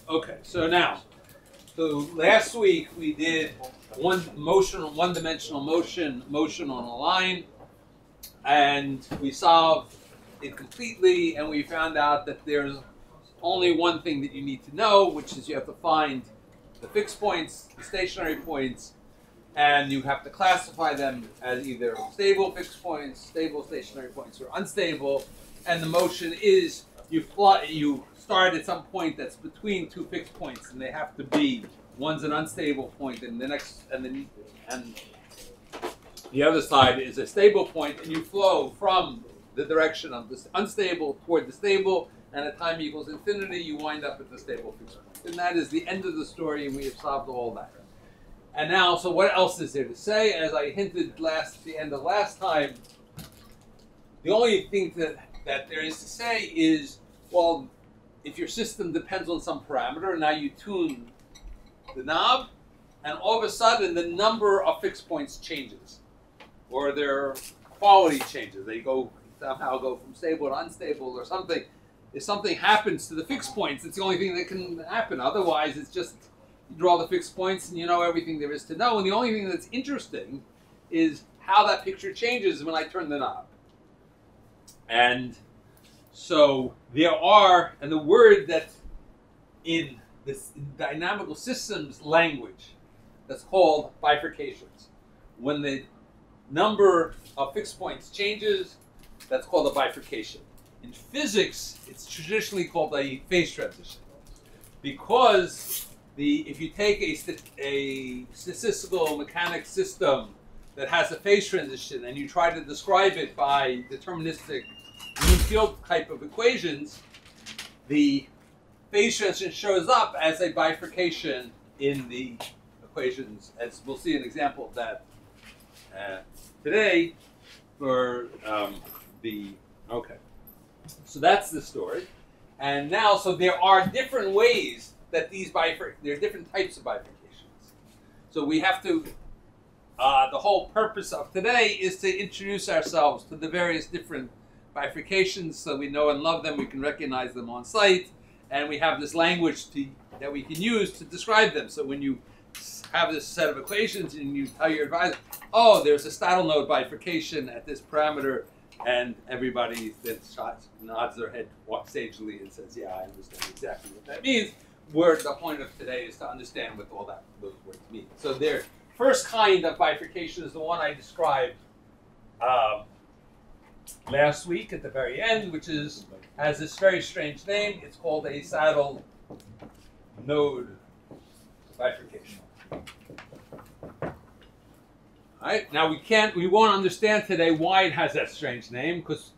Okay, so now, last week we did one-dimensional motion on a line, and we solved it completely, and we found out that there's only one thing that you need to know, which is you have to find the fixed points, the stationary points, and you have to classify them as either stable fixed points, stable stationary points, or unstable. And the motion is you start at some point that's between two fixed points, and they have to be, one's an unstable point, and the next, and the other side is a stable point, and you flow from the direction of this unstable toward the stable, and at time equals infinity, you wind up at the stable fixed point. And that is the end of the story, and we have solved all that. And now, so what else is there to say? As I hinted at the end of last time, the only thing that there is to say is, well, if your system depends on some parameter, now you tune the knob, and all of a sudden the number of fixed points changes, or their quality changes. They somehow go from stable to unstable or something. If something happens to the fixed points, it's the only thing that can happen. Otherwise, it's just you draw the fixed points and you know everything there is to know. And the only thing that's interesting is how that picture changes when I turn the knob. And so there are, and the word that's in this dynamical systems language that's called bifurcations. When the number of fixed points changes, that's called a bifurcation. In physics, it's traditionally called a phase transition, because if you take a statistical mechanics system that has a phase transition and you try to describe it by deterministic mean field type of equations, the phase transition shows up as a bifurcation in the equations, as we'll see an example of that today for okay. So that's the story. And now, so there are different ways that there are different types of bifurcations. So we have to, the whole purpose of today is to introduce ourselves to the various different bifurcations so we know and love them, we can recognize them on sight, and we have this language that we can use to describe them. So when you have this set of equations and you tell your advisor, oh, there's a saddle node bifurcation at this parameter, and everybody that nods their head sagely and says, yeah, I understand exactly what that means. Where the point of today is to understand what all those words mean. So their first kind of bifurcation is the one I described last week at the very end, which has this very strange name. It's called a saddle node bifurcation. All right. Now we won't understand today why it has that strange name, because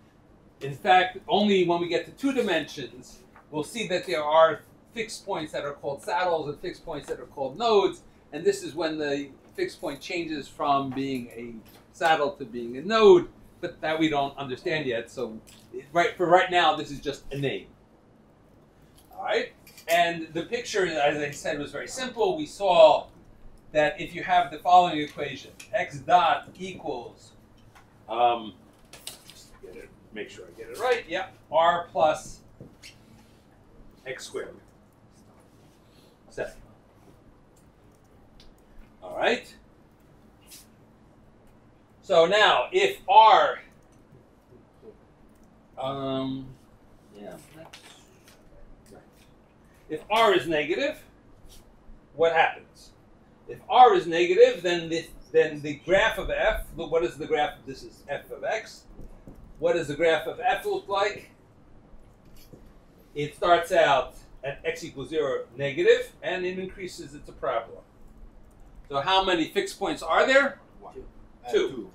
in fact, only when we get to 2 dimensions, we'll see that there are fixed points that are called saddles and fixed points that are called nodes, and this is when the fixed point changes from being a saddle to being a node, but that we don't understand yet. So for right now, this is just a name. All right. And the picture, as I said, was very simple. We saw that if you have the following equation, x dot equals, make sure I get it right, yeah, r plus x squared. All right. So now, if r, if r is negative, what happens? If r is negative, then the graph of f. What is the graph? This is f of x. What does the graph of f look like? It starts out at x equals 0 negative, and it increases. It's a parabola. So how many fixed points are there? 2.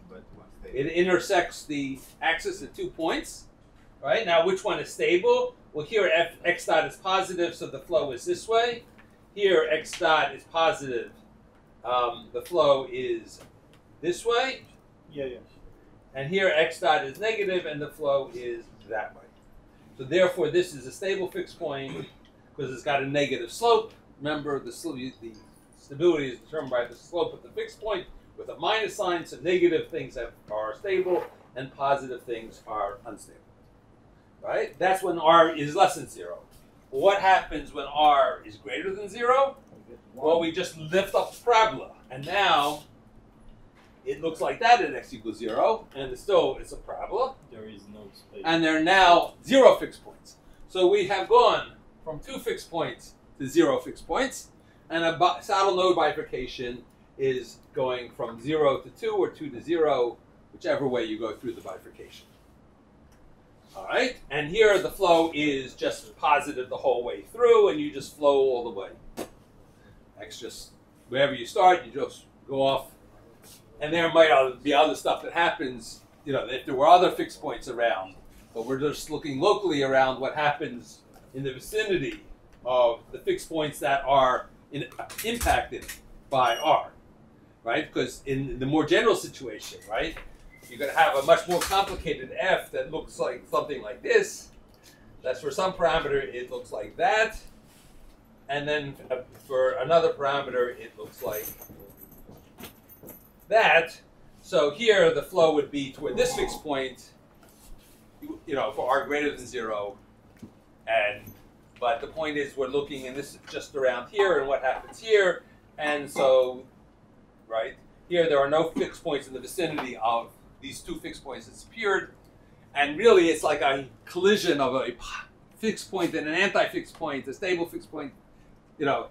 It intersects the axis at 2 points. Right? Now, which one is stable? Well, here x dot is positive, so the flow is this way. Here, x dot is positive. The flow is this way. Yeah, yeah. And here, x dot is negative, and the flow is that way. So therefore, this is a stable fixed point because it's got a negative slope. Remember, the stability is determined by the slope of the fixed point with a minus sign, so negative things are stable and positive things are unstable. Right? That's when r is less than 0. what happens when r is greater than 0? Well, we just lift up the parabola, and now it looks like that at x equals 0, and it's a parabola. There is no space. And there are now 0 fixed points. So we have gone from 2 fixed points to 0 fixed points, and a saddle node bifurcation is going from 0 to 2 or 2 to 0, whichever way you go through the bifurcation. All right, and here the flow is just positive the whole way through, and you just flow all the way. X just, wherever you start, you just go off. And there might be other stuff that happens, if there were other fixed points around, but we're just looking locally around what happens in the vicinity of the fixed points that are impacted by R, right? Because in the more general situation, right, you're going to have a much more complicated f that looks like something like this. That's for some parameter, it looks like that. And then for another parameter, it looks like that. So here, the flow would be toward this fixed point, for r greater than 0. But the point is, we're looking, and this is just around here, and what happens here. And so, right, here there are no fixed points in the vicinity of these 2 fixed points that appeared. And really, it's like a collision of a fixed point and an anti-fixed point. A stable fixed point,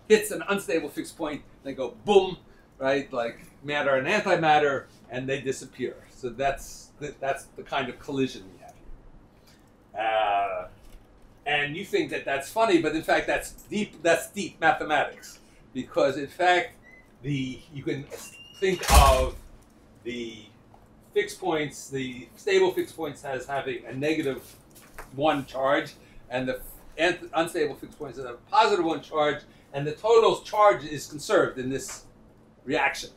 hits an unstable fixed point. They go boom, right? Like matter and antimatter, and they disappear. So that's the kind of collision we have here. And you think that that's funny, but in fact that's deep mathematics, because in fact you can think of the fixed points, the stable fixed points as having a -1 charge, and the unstable fixed points as a +1 charge, and the total charge is conserved in this reaction,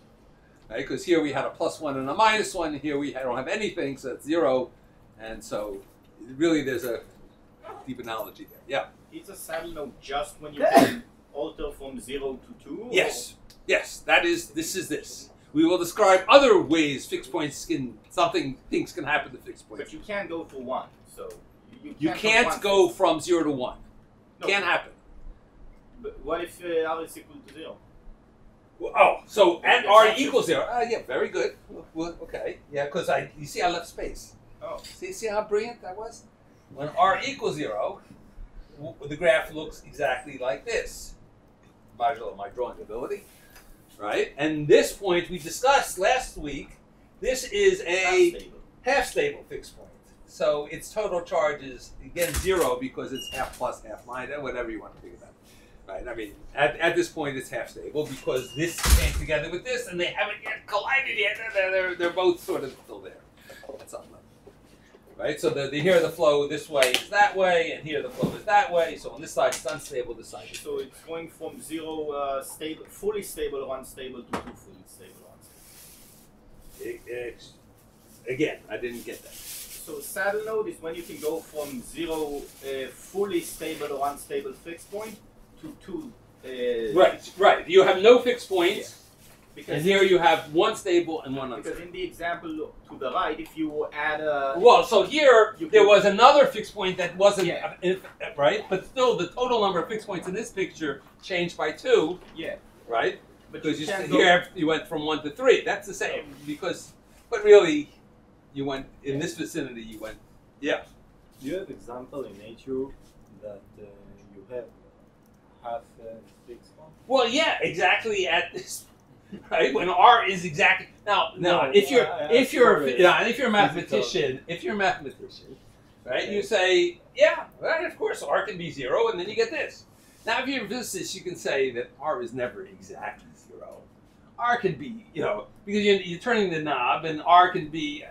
right? Because here we had a +1 and a -1, and here we don't have anything, so it's 0, and so really there's a deep analogy there. Yeah. It's a saddle node just when you can alter from 0 to 2? Yes. Yes, this is this. We will describe other ways fixed points things can happen to fixed points. But you can't go for 1, so you can't go from 0 to 1. No. Can't happen. But what if R is equal to 0? Well, so at R equals 0. Yeah, very good. Well, okay. Yeah, because you see I left space. Oh. See how brilliant that was? When R equals 0, the graph looks exactly like this. Modulo my drawing ability. Right? And this point we discussed last week, this is a half-stable fixed point. So its total charge is, again, 0 because it's half plus, half minus, whatever you want to think about. Right? I mean, at this point it's half-stable because this came together with this and they haven't yet collided yet. They're both sort of still there at some level. Right? So here the flow this way is that way, and here the flow is that way. So on this side it's unstable, this side is So it's going from 0 fully stable or unstable to 2 fully stable or unstable. Again, I didn't get that. So saddle node is when you can go from 0 fully stable or unstable fixed point to 2. Right. You have no fixed points. Yeah. Because and here you have one stable and one unstable. Because in the example to the right, if you add a... Well, so here there was another fixed point that wasn't, right? But still, the total number of fixed points in this picture changed by 2. Yeah. Right? But because here you went from 1 to 3. That's the same. But really, you went, in this vicinity, you went, yeah. Do you have example in nature that you have half fixed point? Well, yeah, exactly at this. Right, when R is exactly now. If you're a mathematician, right, you say, yeah, right, of course R can be 0, and then you get this. Now, if you're a physicist, you can say that R is never exactly 0. R can be, because you're turning the knob, and R can be,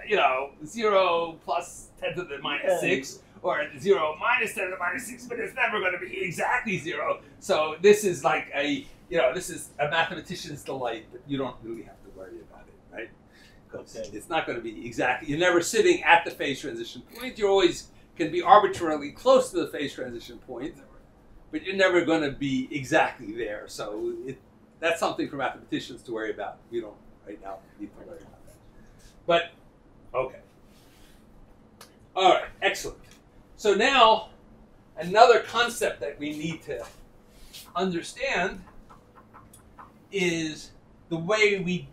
0 plus 10 to the minus 6, or 0 minus 10 to the minus 6, but it's never going to be exactly 0. So this is like this is a mathematician's delight, but you don't really have to worry about it, right? Because it's not going to be exactly, you're never sitting at the phase transition point. You always can be arbitrarily close to the phase transition point, but you're never going to be exactly there. So that's something for mathematicians to worry about. We don't right now need to worry about that. But, okay. All right, excellent. So now another concept that we need to understand is the way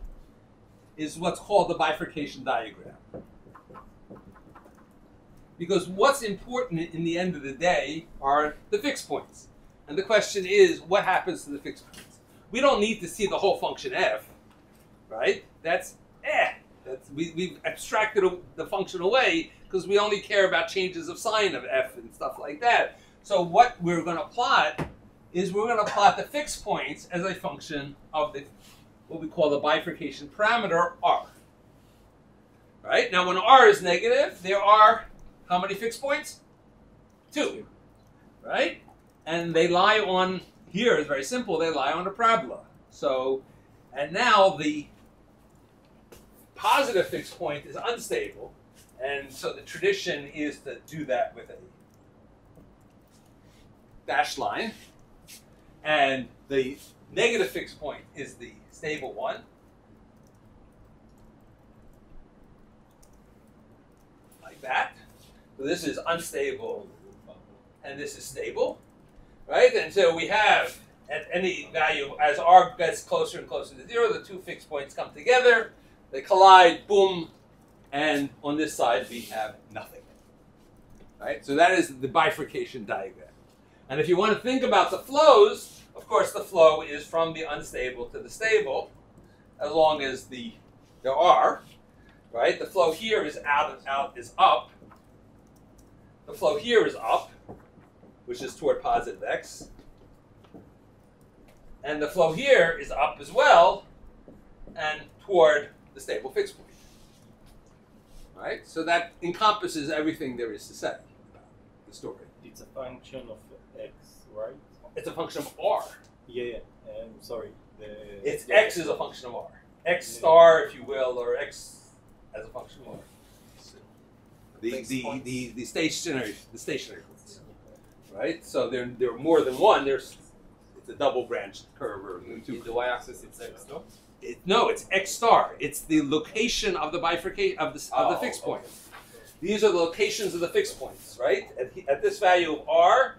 is what's called the bifurcation diagram. Because what's important in the end of the day are the fixed points. And the question is, what happens to the fixed points? We don't need to see the whole function f, right? We've abstracted the function away because we only care about changes of sign of f and stuff like that. So what we're going to plot is we're going to plot the fixed points as a function of what we call the bifurcation parameter r. Right? Now when r is negative, there are how many fixed points? 2. Right? And they lie on, here is very simple, they lie on a parabola. So, and now the positive fixed point is unstable. And so the tradition is to do that with a dashed line. And the negative fixed point is the stable one. Like that. So this is unstable, and this is stable, right? And so we have, at any value, as r gets closer and closer to 0, the 2 fixed points come together, they collide, boom, and on this side we have nothing, right? So that is the bifurcation diagram. And if you want to think about the flows, of course the flow is from the unstable to the stable, as long as there are, right? The flow here is out is up. The flow here is up, which is toward positive x. And the flow here is up as well, and toward the stable fixed point. Right? So that encompasses everything there is to say about the story. It's a function of x, right? It's a function of r. Yeah. Sorry. X is a function of r. X star, if you will, or x as a function of r. The stationary points, right? So there are more than one. It's a double branched curve. Or In the y-axis, it's x, no? No, it's x star. It's the location of the bifurcation of the fixed point. These are the locations of the fixed points, right? At this value of r,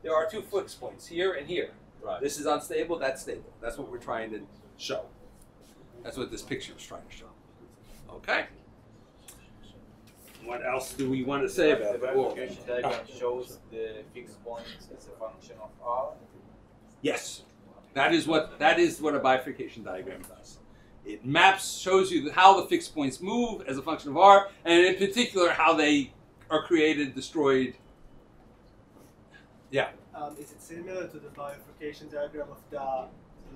there are 2 fixed points here and here. Right. This is unstable. That's stable. That's what we're trying to show. That's what this picture is trying to show. Okay. What else do we want to say about the it? bifurcation diagram shows the fixed points as a function of r. Yes, that is what a bifurcation diagram does. It maps, shows you how the fixed points move as a function of r, and in particular how they are created, destroyed. Yeah. Is it similar to the bifurcation diagram of the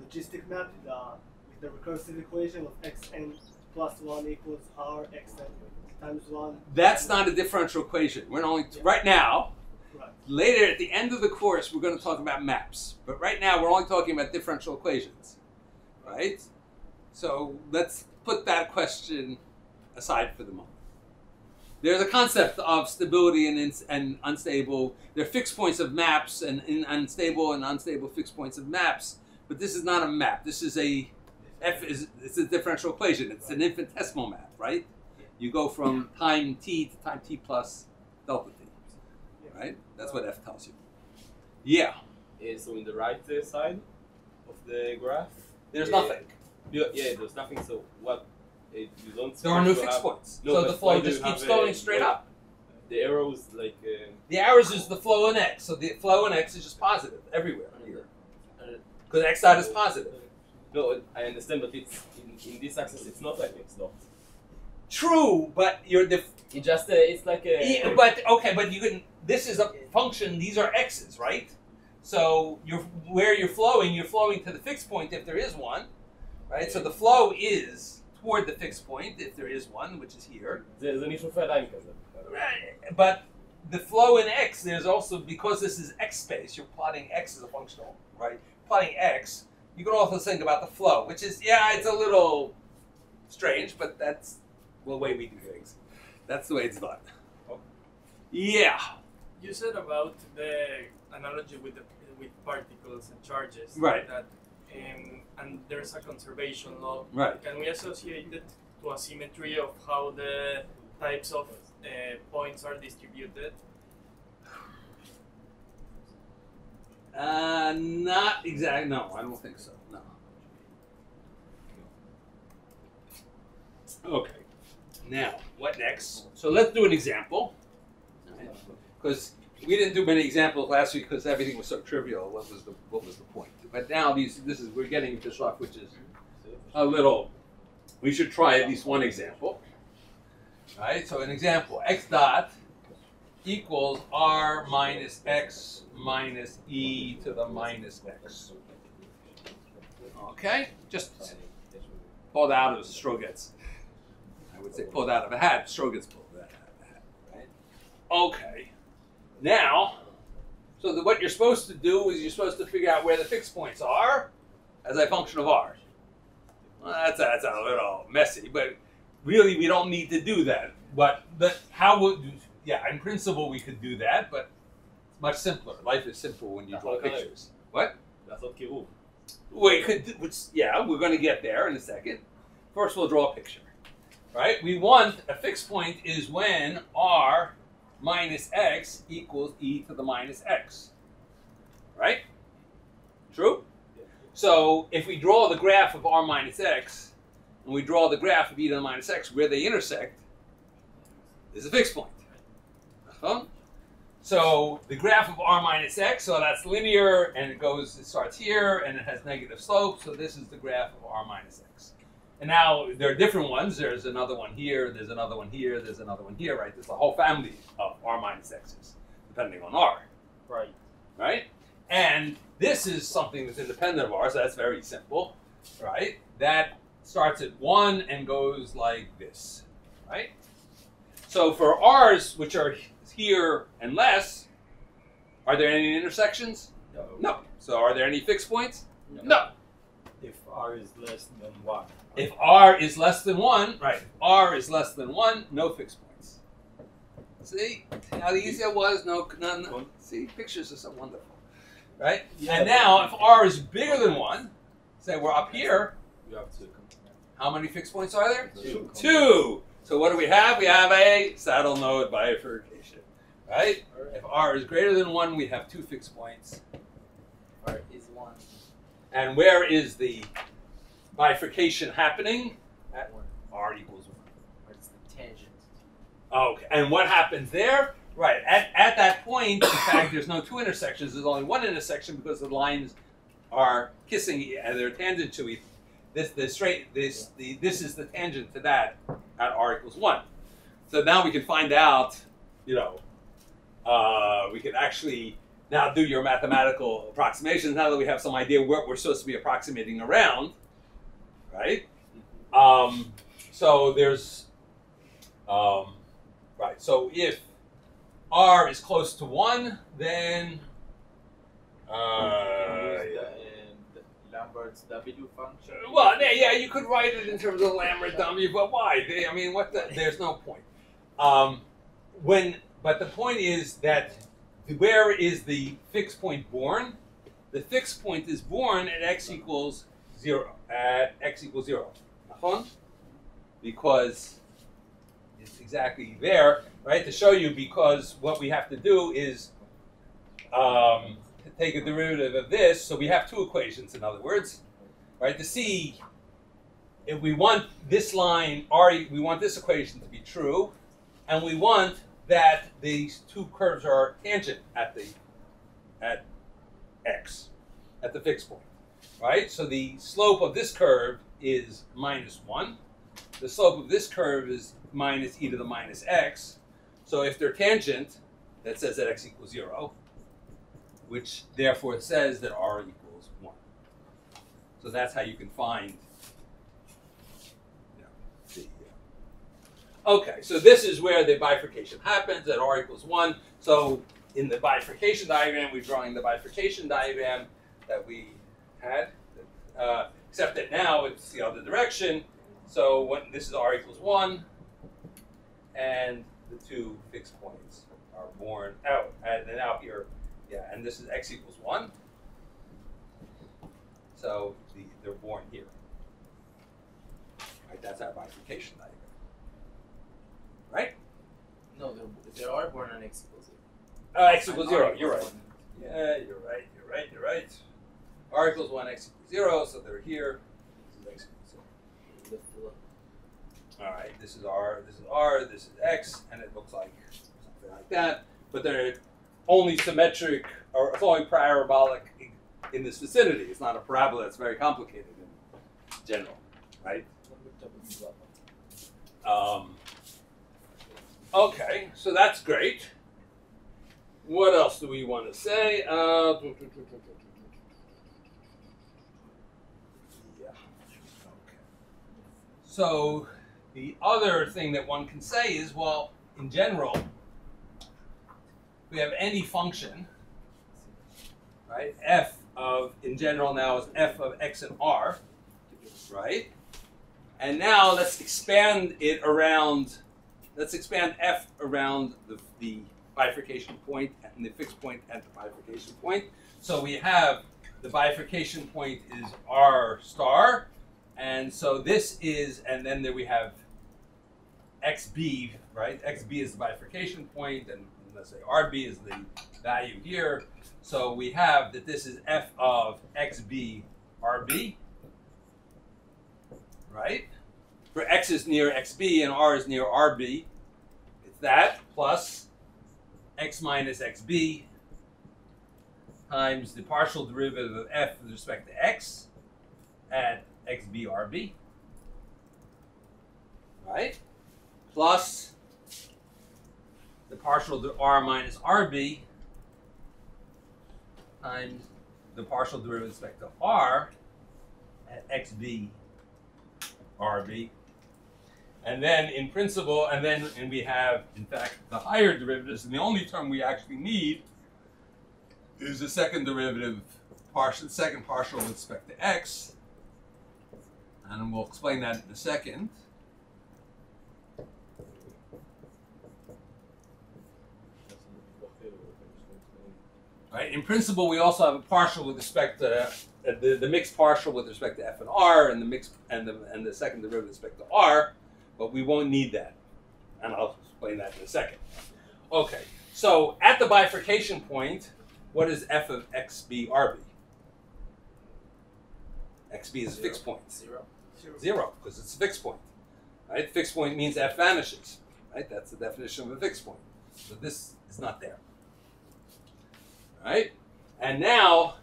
logistic map, with the recursive equation of xn plus 1 equals r xn times 1? That's not a differential equation. We're only right now. Right. Later, at the end of the course, we're going to talk about maps. But right now, we're only talking about differential equations, right? So let's put that question aside for the moment. There's a concept of stability and unstable. There are fixed points of maps and unstable and unstable fixed points of maps. But this is not a map. This is it's a differential equation. It's an infinitesimal map, right? You go from time t to time t plus delta t, right? That's what f tells you. Yeah. So in the right side of the graph, There's nothing. Yeah, there's nothing. So what? You don't. There are no fixed points. No, So but the flow why do just you keeps have going straight up. The arrows like. The arrows is the flow in x. So the flow in x is just positive everywhere here. Because x dot is positive. No, I understand, but it's in this axis. It's not like x dot. True, but It just it's like a. yeah, but okay, but you can. This is a function. These are x's, right? So where you're flowing to the fixed point if there is one, right? So the flow is toward the fixed point if there is one, which is here. זה נישוב עדיין כזה. Right. But the flow in x, there's also, because this is x space, you're plotting x as a functional, right? Plotting x, you can also think about the flow, which is, yeah, it's a little strange, but that's the way we do things. That's the way it's done. Yeah. You said about the analogy with particles and charges. Right. That, and there's a conservation law. Right. Can we associate it to a symmetry of how the types of points are distributed? Not exactly. No, I don't think so. No. Okay. Now, what next? So let's do an example. Because we didn't do many examples last week because everything was so trivial. What was the point? But now we're getting into stuff which is a little. We should try at least one example. Right. So an example: x dot equals r minus x minus e to the minus x. Okay, just pulled out of Strogatz. I would say pulled out of a hat. Strogatz pulled that out of a hat. Right? Okay. Now, so what you're supposed to do is you're supposed to figure out where the fixed points are as a function of r. Well, that's a little messy, but really we don't need to do that. But how would in principle we could do that, but it's much simpler. Life is simple when you draw pictures. What? That's not kiruv. We could, we're going to get there in a second. First, we'll draw a picture, right? We want a fixed point is when r minus x equals e to the minus x, right? True? So if we draw the graph of r minus x, and we draw the graph of e to the minus x, where they intersect is a fixed point. So the graph of r minus x, so that's linear, and it starts here, and it has negative slope, so this is the graph of r minus x. And now there are different ones. There's another one here, there's another one here, there's another one here, right? There's a whole family of r minus x's, depending on r. Right. Right? And this is something that's independent of r, so that's very simple, right? That starts at 1 and goes like this, right? So for r's, which are here and less, are there any intersections? No. No. So are there any fixed points? No. If r is less than 1. If r is less than 1, right, if r is less than 1, no fixed points. See how easy it was? No. See, pictures are so wonderful, right? Yeah. And now if r is bigger than 1, say we're up here, You have to. how many fixed points are there? 2. 2. So what do we have? We have a saddle node bifurcation, right? If r is greater than 1, we have 2 fixed points. R is 1. And where is the bifurcation happening? At r equals 1. What's the tangent? Okay, and what happens there? Right, at that point, in fact, there's no 2 intersections. There's only 1 intersection because the lines are kissing and they're tangent to each. This is the tangent to that at r equals 1. So now we can find out, we can actually now do your mathematical approximations now that we have some idea what we're supposed to be approximating around, right? So there's, right, so if r is close to 1, then, Lambert's W function. well, yeah, you could write it in terms of Lambert W, but why? I mean, there's no point. But the point is that where is the fixed point born? The fixed point is born at x equals 0. At x equals 0. Because it's exactly there, right? To show you, because what we have to do is take a derivative of this. So we have 2 equations, in other words, right? To see if we want this line, we want this equation to be true, and we want that these 2 curves are tangent at x, at the fixed point, right? So the slope of this curve is -1. The slope of this curve is minus e to the minus x. So if they're tangent, that says that x equals 0, which therefore says that r equals 1. So that's how you can find okay, so this is where the bifurcation happens at r equals 1. So in the bifurcation diagram, we're drawing the bifurcation diagram that we had, except that now it's the other direction. So when this is r equals 1, and the 2 fixed points are born out, and then out here, and this is x equals 1. So they're born here. Right, that's our bifurcation diagram. Right? No, there are born on x equals 0. X equals 0. You're right. Yeah, you're right. here, right? R equals 1, x equals 0, so they're here. This is x equals 0. All right, this is R, this is x, and it looks like something like that. But they're only symmetric, or it's only parabolic in this vicinity. It's not a parabola that's very complicated in general, right? Okay, so that's great. What else do we want to say? Yeah. Okay. So the other thing that one can say is, well, in general, we have any function, right? F of, in general now, is f of x and r, right? And now let's expand it around, let's expand f around the bifurcation point and the fixed point at the bifurcation point. So we have the bifurcation point is r star, and so this is, and then there we have xb, right? xb is the bifurcation point, and let's say rb is the value here. So we have that this is f of xb rb, right? For x is near xb and r is near rb, it's that plus x minus xb times the partial derivative of f with respect to x at xb rb, right? Plus the partial to r minus rb times the partial derivative with respect to r at xb rb. And then in principle, and we have, in fact, the higher derivatives, and the only term we actually need is the second derivative, second partial with respect to x. And we'll explain that in a second. Right. In principle, we also have a partial with respect to the mixed partial with respect to f and r, and the mixed and the second derivative with respect to r. But we won't need that, and I'll explain that in a second. Okay, so at the bifurcation point, what is f of xb rb? Xb is a fixed point. Zero, because it's a fixed point. Right? Fixed point means f vanishes. Right? That's the definition of a fixed point. So this is not there. Right? And now,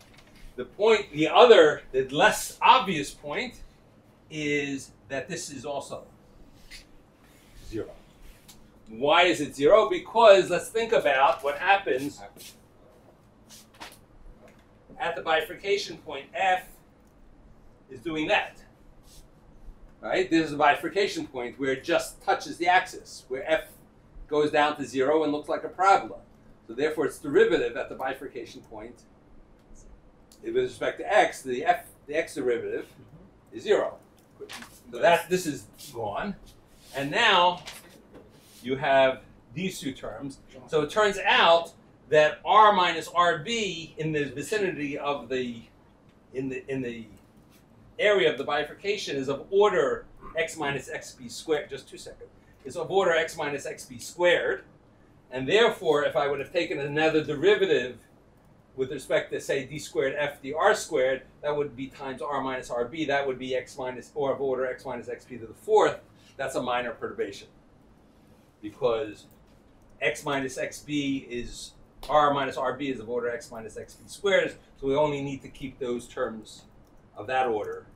the less obvious point is that this is also 0. Why is it 0? Because let's think about what happens at the bifurcation point. F is doing that. Right? This is a bifurcation point where it just touches the axis, where f goes down to 0 and looks like a parabola. So therefore, its derivative at the bifurcation point, with respect to x, the x derivative is 0. So this is gone. And now you have these two terms. So it turns out that r minus rb in the vicinity of in the area of the bifurcation is of order x minus xb squared. Just 2 seconds. Is of order x minus xb squared. And therefore, if I would have taken another derivative with respect to, say, d squared f dr squared, that would be times r minus rb. That would be x minus, or of order x minus xp to the fourth. That's a minor perturbation. Because x minus xb is, r minus rb is of order x minus xp squared. So we only need to keep those terms of that order.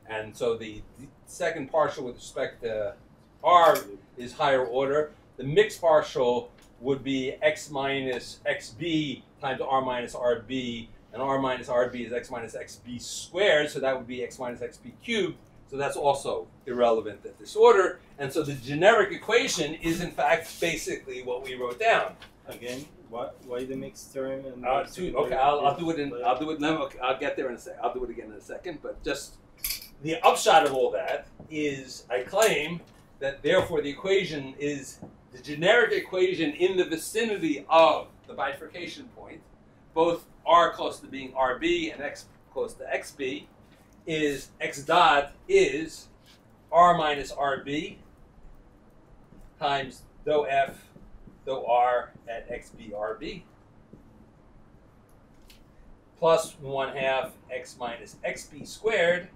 And so the second partial with respect to r is higher order. The mixed partial would be x minus xb times r minus rb, and r minus rb is x minus xb squared, so that would be x minus xb cubed, so that's also irrelevant at this order. And so the generic equation is in fact basically what we wrote down. Again, why the mixed term? And Okay, I'll do it. I'll get there in a second. I'll do it again in a second. But just the upshot of all that is, I claim that therefore the equation is the generic equation in the vicinity of the bifurcation point, both r close to being rb and x close to xb, is x dot is r minus rb times dou f dou r at xb rb. plus 1/2 x minus xb squared,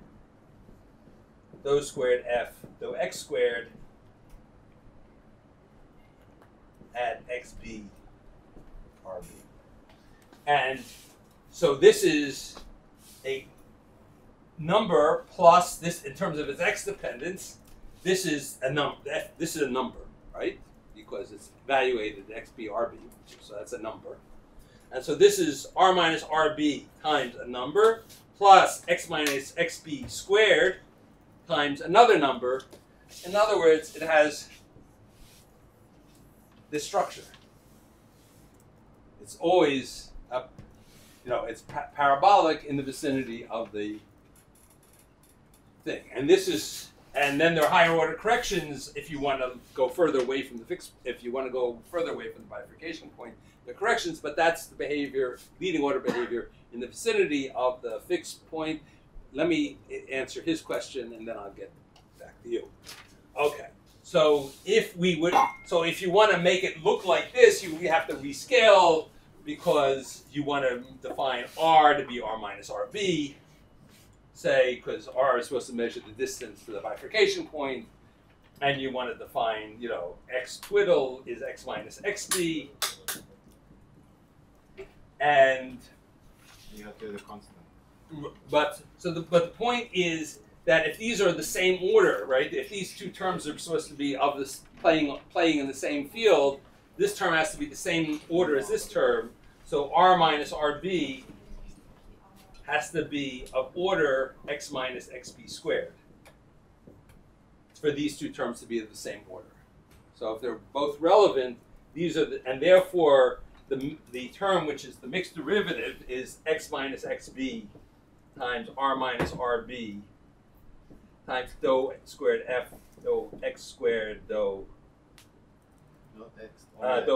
dou squared f dou x squared at xb rb. And so this is a number plus this in terms of its x dependence. This is a number. This is a number, right? Because it's evaluated at xb rb, so that's a number. And so this is r minus rb times a number plus x minus xb squared times another number. In other words, it has this structure. It's always up, it's parabolic in the vicinity of the thing. And this is, and then there are higher order corrections if you want to go further away from the fixed, if you want to go further away from the bifurcation point, the corrections, but that's the behavior, leading order behavior in the vicinity of the fixed point. Let me answer his question and then I'll get back to you. Okay. So if you want to make it look like this, you have to rescale because you want to define r to be r minus rb, say, because r is supposed to measure the distance to the bifurcation point, and you want to define, x twiddle is x minus xb, and you have to do the constant. But the point is that if these are the same order, right? If these two terms are supposed to be of this playing in the same field, this term has to be the same order as this term. So r minus rb has to be of order x minus xb squared for these two terms to be of the same order. So if they're both relevant, these are and therefore the term which is the mixed derivative is x minus xb times r minus rb times dou squared f dou x squared dou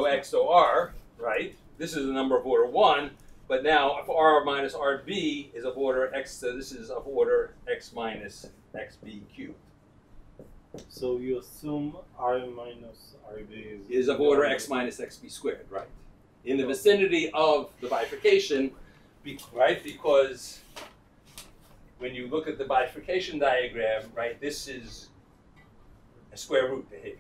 x dou r, right? This is a number of order 1, but now if r minus rb is of order x, so this is of order x minus xb cubed. So you assume r minus rb is of order x minus xb squared, right? In the vicinity of the bifurcation, right? Because when you look at the bifurcation diagram, right, this is a square root behavior.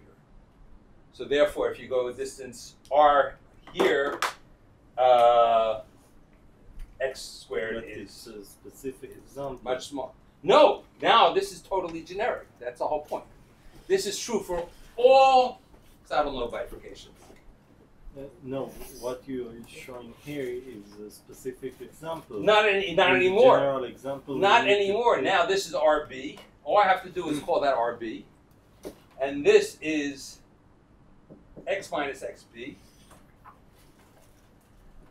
So therefore, if you go with distance r here, x squared is a specific example. Much smaller. No, now this is totally generic. That's the whole point. This is true for all saddle node bifurcations. No, what you are showing here is a specific example. Not anymore. General example. Not anymore. Now this is RB. All I have to do is call that RB. And this is x minus xb.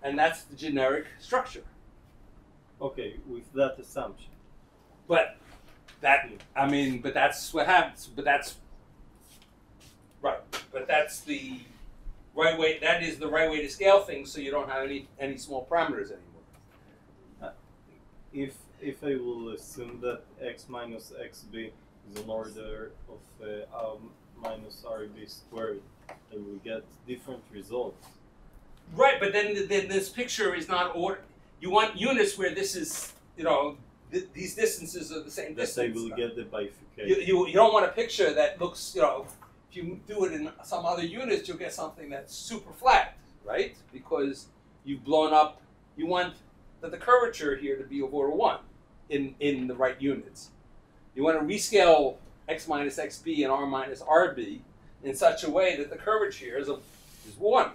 And that's the generic structure. Okay, with that assumption. But but that's what happens. But that's right. But that's the right way. That is the right way to scale things, so you don't have any small parameters anymore. If I will assume that x minus xb is an order of r minus rb squared, I will get different results. Right, but then this picture is not order. You want units where this is, these distances are the same distance. That I will get the bifurcation. You don't want a picture that looks, if you do it in some other units, you'll get something that's super flat, right? Because you've blown up, you want the curvature here to be of order 1 in the right units. You want to rescale x minus xb and r minus rb in such a way that the curvature here is 1.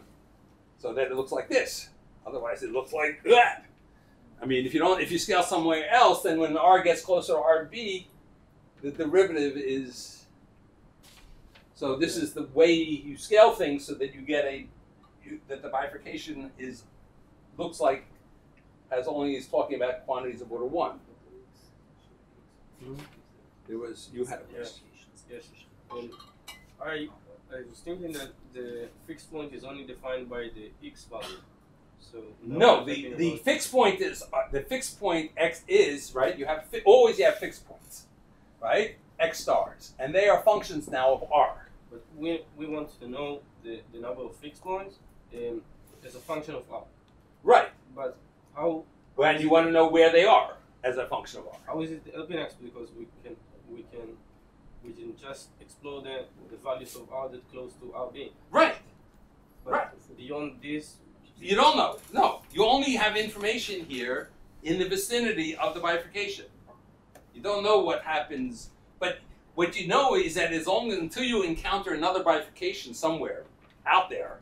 So that it looks like this. Otherwise it looks like that. I mean, if you scale somewhere else, then when r gets closer to rb, the derivative is. So this is the way you scale things so that you get that the bifurcation looks like as only is talking about quantities of order 1. You had a question. Yes. I was thinking that the fixed point is only defined by the x value. So no, the fixed point is the fixed point x is right. You have always have fixed points, right? X stars, and they are functions now of r. But we want to know the number of fixed points as a function of r. Right. But how when you want to know where they are as a function of r. How is it helping x? Because we can just explore the values of r that close to rb. Right. But Right. beyond this, You don't know. No, you only have information here in the vicinity of the bifurcation. You don't know what happens, but what you know is that as long until you encounter another bifurcation somewhere out there,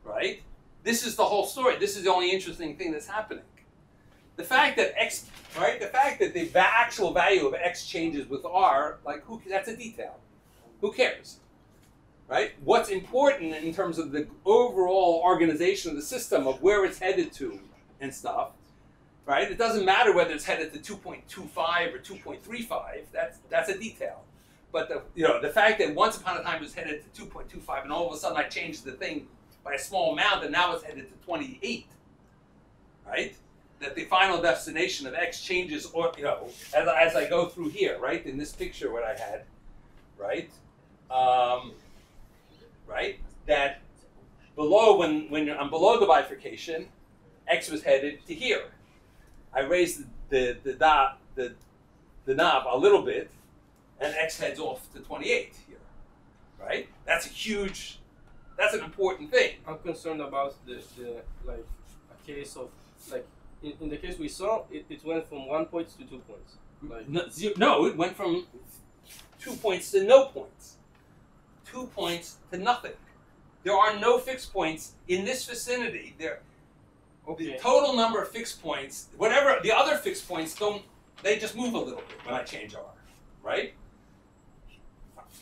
right? This is the whole story. This is the only interesting thing that's happening. The fact that x, right? The fact that the actual value of x changes with r, like that's a detail. Who cares? Right? What's important in terms of the overall organization of the system of where it's headed to and stuff, right? It doesn't matter whether it's headed to 2.25 or 2.35. That's a detail. But the fact that once upon a time it was headed to 2.25 and all of a sudden I changed the thing by a small amount and now it's headed to 28, right? That the final destination of x changes, or as I go through here, right? In this picture, what I had, right? Right? That below, when I'm below the bifurcation, x was headed to here. I raised the knob a little bit, and x heads off to 28 here. Right? That's an important thing. I'm concerned about the like a case of like in the case we saw, it went from 1 point to 2 points. Like, No, it went from 2 points to no points. 2 points to nothing. There are no fixed points in this vicinity. The total number of fixed points, whatever the other fixed points they just move a little bit when I change r, right?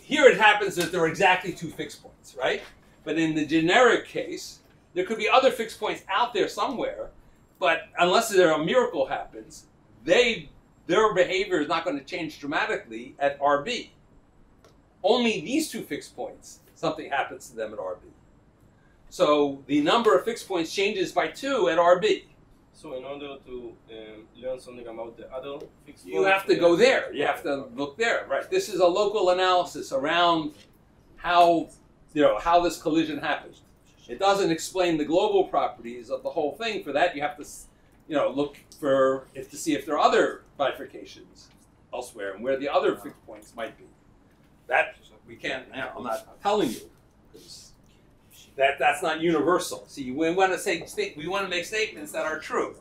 Here it happens that there are exactly 2 fixed points, right? But in the generic case, there could be other fixed points out there somewhere, but unless a miracle happens, their behavior is not going to change dramatically at RB. Only these 2 fixed points, something happens to them at RB. So the number of fixed points changes by 2 at RB. So in order to learn something about the other fixed points, You have to go there. You have to look there, right? This is a local analysis around how this collision happened. It doesn't explain the global properties of the whole thing. For that, you have to, look to see if there are other bifurcations elsewhere and where the other fixed points might be. That we can't. I'm not telling you, because that's not universal. See, we want to make statements that are true,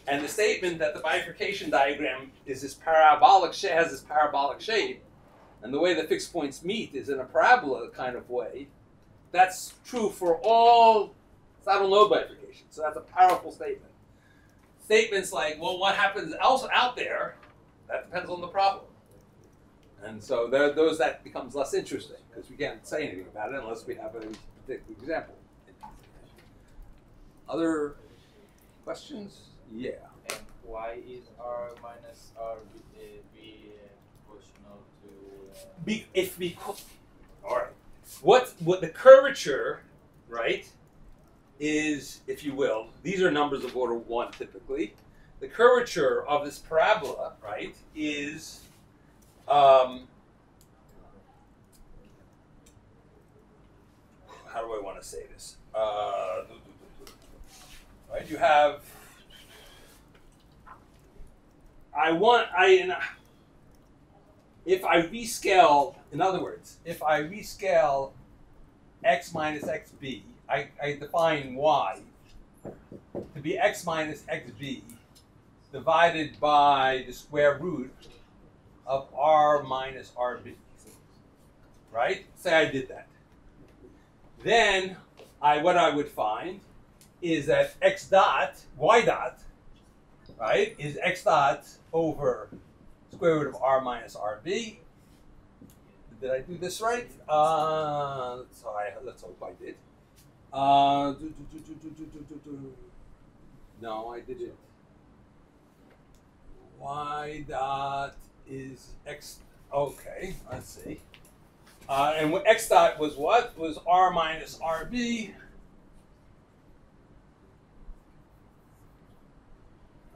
and the statement that the bifurcation diagram is has this parabolic shape, and the way the fixed points meet is in a parabola kind of way. That's true for all saddle node bifurcations. So that's a powerful statement. Statements like, well, what happens else out there? That depends on the problem. And so that becomes less interesting because we can't say anything about it unless we have a particular example. Other questions? Yeah. And why is r minus r be proportional to? All right. What the curvature, right, is, if you will, these are numbers of order 1 typically. The curvature of this parabola, right, is how do I want to say this? Right, you have. If I rescale, in other words, if I rescale x minus xb, I define y to be x minus xb divided by the square root of r minus rb. Right? Say I did that. Then what I would find is that y dot, right, is x dot over square root of r minus rb. Did I do this right? Let's hope I did. No, I didn't. Y dot is x. Okay, let's see. And x dot was what? Was r minus rb.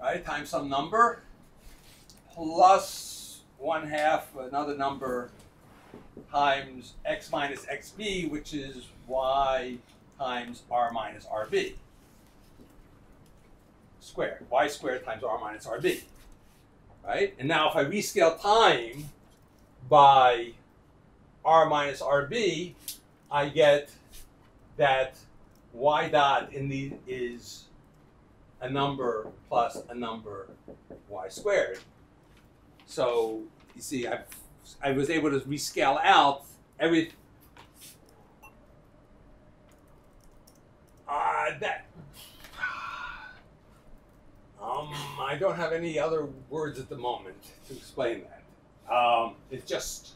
Right, times some number plus 1/2 another number times x minus xb, which is y times r minus rb. squared. Y squared times R minus RB. Right? And now if I rescale time by R minus RB, I get that Y dot in the is a number plus a number Y squared. So you see, I was able to rescale out every I don't have any other words at the moment to explain that. It's just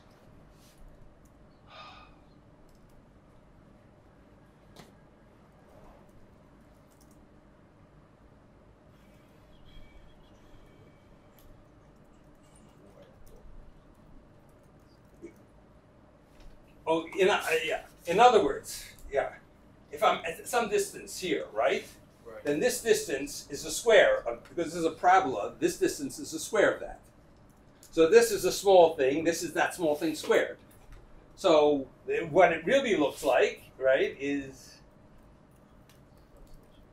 in other words, if I'm at some distance here, right? Then this distance is a square because this is a parabola. This distance is a square of that. So this is a small thing. This is that small thing squared. So what it really looks like, right, is.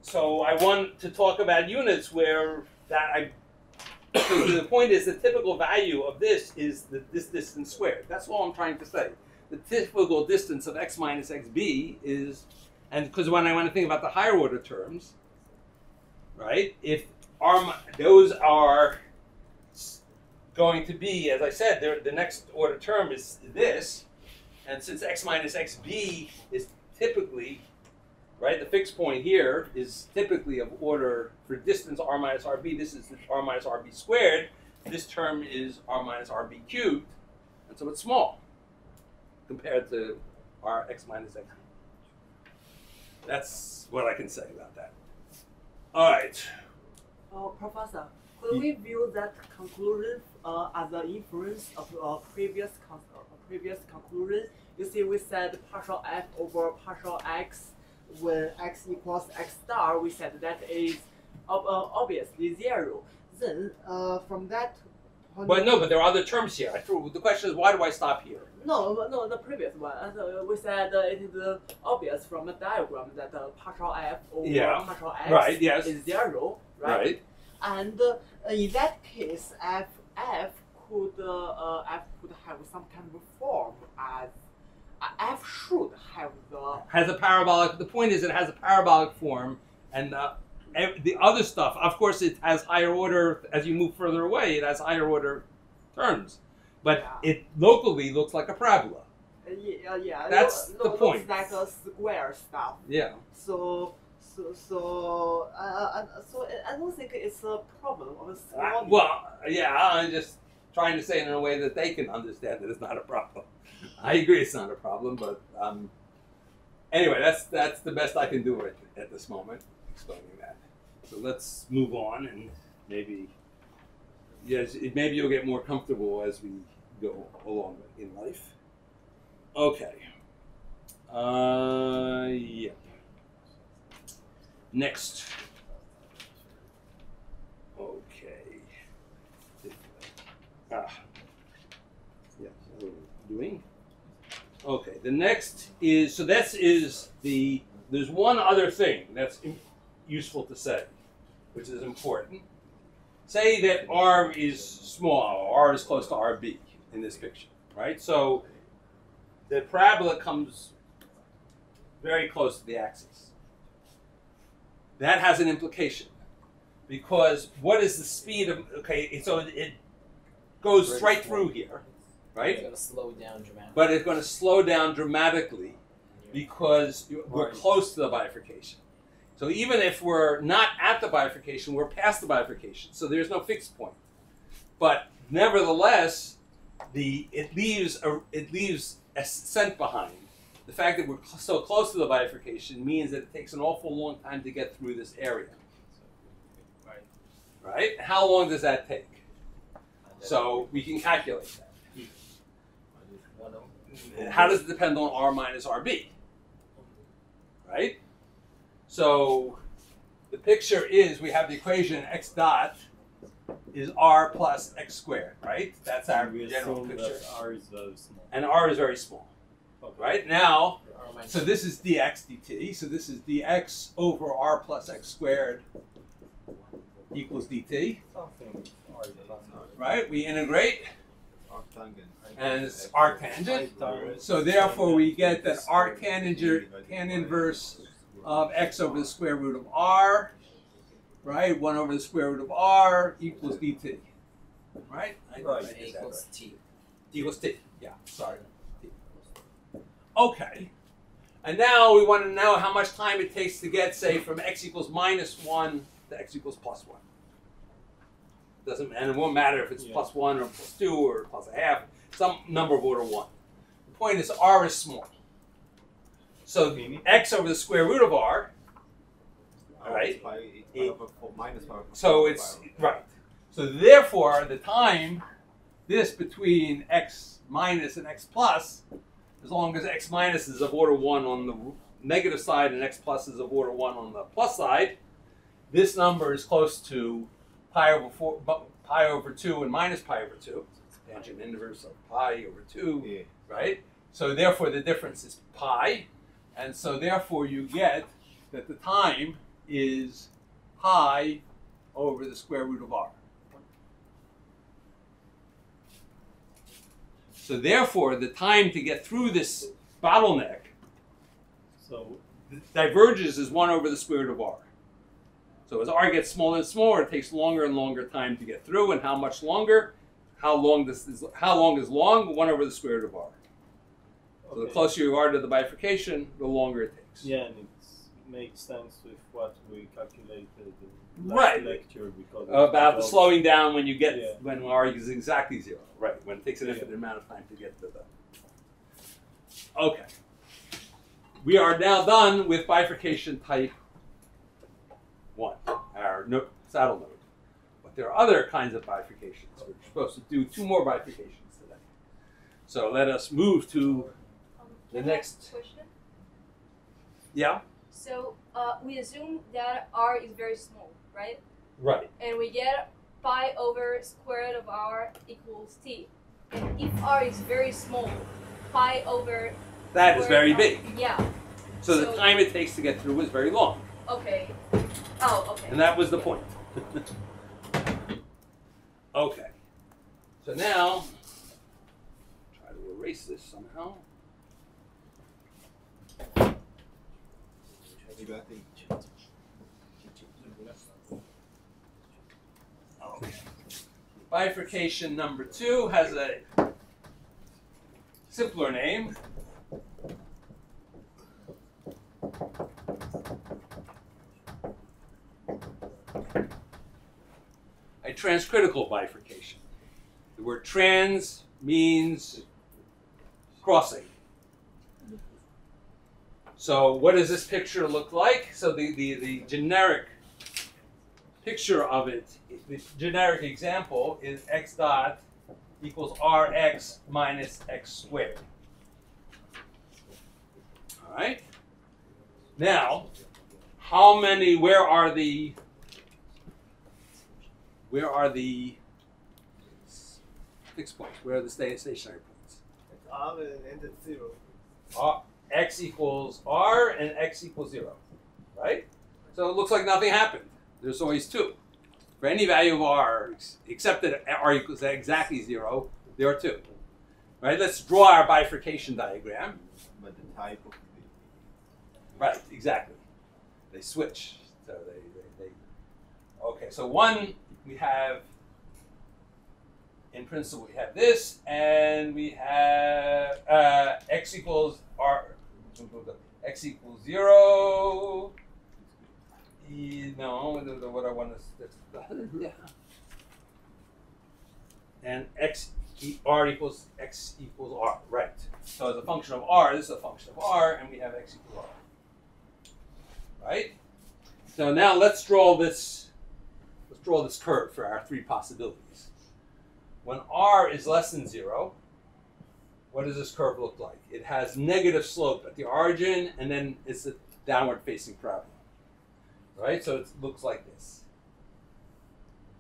So I want to talk about units where the point is the typical value of this is this distance squared. That's all I'm trying to say. The typical distance of x minus xb is, and because when I want to think about the higher order terms, right, if those are going to be, as I said, the next order term is this, and since x minus xb is typically, right, the fixed point here is typically of order, for distance r minus rb, this is r minus rb squared, this term is r minus rb cubed, and so it's small compared to r x minus x. That's what I can say about that. All right. Professor, could we view that conclusion as an inference of previous conclusion? You see, we said partial f over partial x when x equals x star. We said that is obviously 0. Then from that point. But no, but there are other terms here. The question is, why do I stop here? No, the previous one. We said it is obvious from the diagram that partial f over partial x is 0, right? And in that case, f could have some kind of form as f should have has a parabolic. The point is, it has a parabolic form, and the other stuff, of course, it has higher order. As you move further away, it has higher order terms. But it locally looks like a parabola. That's the point. Looks like a square stuff. Yeah. So I don't think it's a problem of a well, yeah, I'm just trying to say it in a way that they can understand that it's not a problem. I agree it's not a problem, but anyway, that's the best I can do at this moment, explaining that. So let's move on, and maybe you'll get more comfortable as we go along in life. Okay. Yep. Next. Okay. Yeah, so what are we doing? Okay, the next is, so that is there's one other thing that's useful to say, which is important. Say that R is small, R is close to RB in this picture, right? So the parabola comes very close to the axis. That has an implication, because what is the speed of, okay, so it goes right through here, right? It's going to slow down dramatically. But it's going to slow down dramatically because we're close to the bifurcation. So even if we're not at the bifurcation, we're past the bifurcation. So there's no fixed point. But nevertheless, it leaves a scent behind. The fact that we're so close to the bifurcation means that it takes an awful long time to get through this area. Right? How long does that take? So we can calculate that. How does it depend on R minus RB? Right? So the picture is, we have the equation x dot is R plus x squared, right? That's our general picture. R is very small. And R is very small. Okay. Right? Now, so this is dx dt. So this is dx over R plus x squared equals dt. Something Right? We integrate, Arctangent. and it's arctangent. So therefore, we get that arctangent tan inverse of x over the square root of r, right? 1 over the square root of r equals dt. Right? Right. Equals t. Equals t. Yeah, sorry. T. Okay. And now we want to know how much time it takes to get, say, from x equals -1 to x equals +1. Doesn't, and it won't matter if it's +1 or +2 or +1/2, some number of order 1. The point is r is small. So x over the square root of r, all right? So it's, right. So therefore, the time, this between x minus and x plus, as long as x minus is of order 1 on the negative side and x plus is of order 1 on the plus side, this number is close to pi over 2 and minus pi over 2. Tangent inverse of pi over 2, right? So therefore, the difference is pi. And so therefore, you get that the time is pi over the square root of r. So therefore, the time to get through this bottleneck diverges as 1 over the square root of r. So as r gets smaller and smaller, it takes longer and longer time to get through. And how much longer? How long is long? 1 over the square root of r. So the closer you are to the bifurcation, the longer it takes. Yeah, and it makes sense with what we calculated in the last lecture because about the slowing down when you get when r is exactly 0. Right, when it takes an infinite amount of time to get to the. Okay. We are now done with bifurcation type 1, our saddle node. But there are other kinds of bifurcations. We're supposed to do 2 more bifurcations today. So let us move to the next question. Yeah. So we assume that r is very small, right? Right. And we get pi over square root of r equals t. And if r is very small, pi over that is very big. Yeah. So the time it takes to get through is very long. Okay. Oh, okay. And that was the point. Okay. So now, try to erase this somehow. Okay. Bifurcation number 2 has a simpler name. A transcritical bifurcation. The word trans means crossing. So what does this picture look like? So the generic picture of it, the generic example is x dot equals rx minus x squared. All right? Now, where are the fixed points? Where are the stationary points? R and end at 0. X equals r and x equals 0, right? So it looks like nothing happened. There's always 2. For any value of r, except that r equals exactly 0, there are 2. Right? Let's draw our bifurcation diagram. But the type of right, exactly. They switch. So they okay, so one we have, in principle, we have this, and we have x equals r, x equals 0. No, what I want is and r equals x equals r, right? So as a function of r, this is a function of r, and we have x equals r, right? So now let's draw this. Let's draw this curve for our 3 possibilities. When r is less than 0, what does this curve look like? It has negative slope at the origin, and then it's a downward-facing parabola. Right? So it looks like this.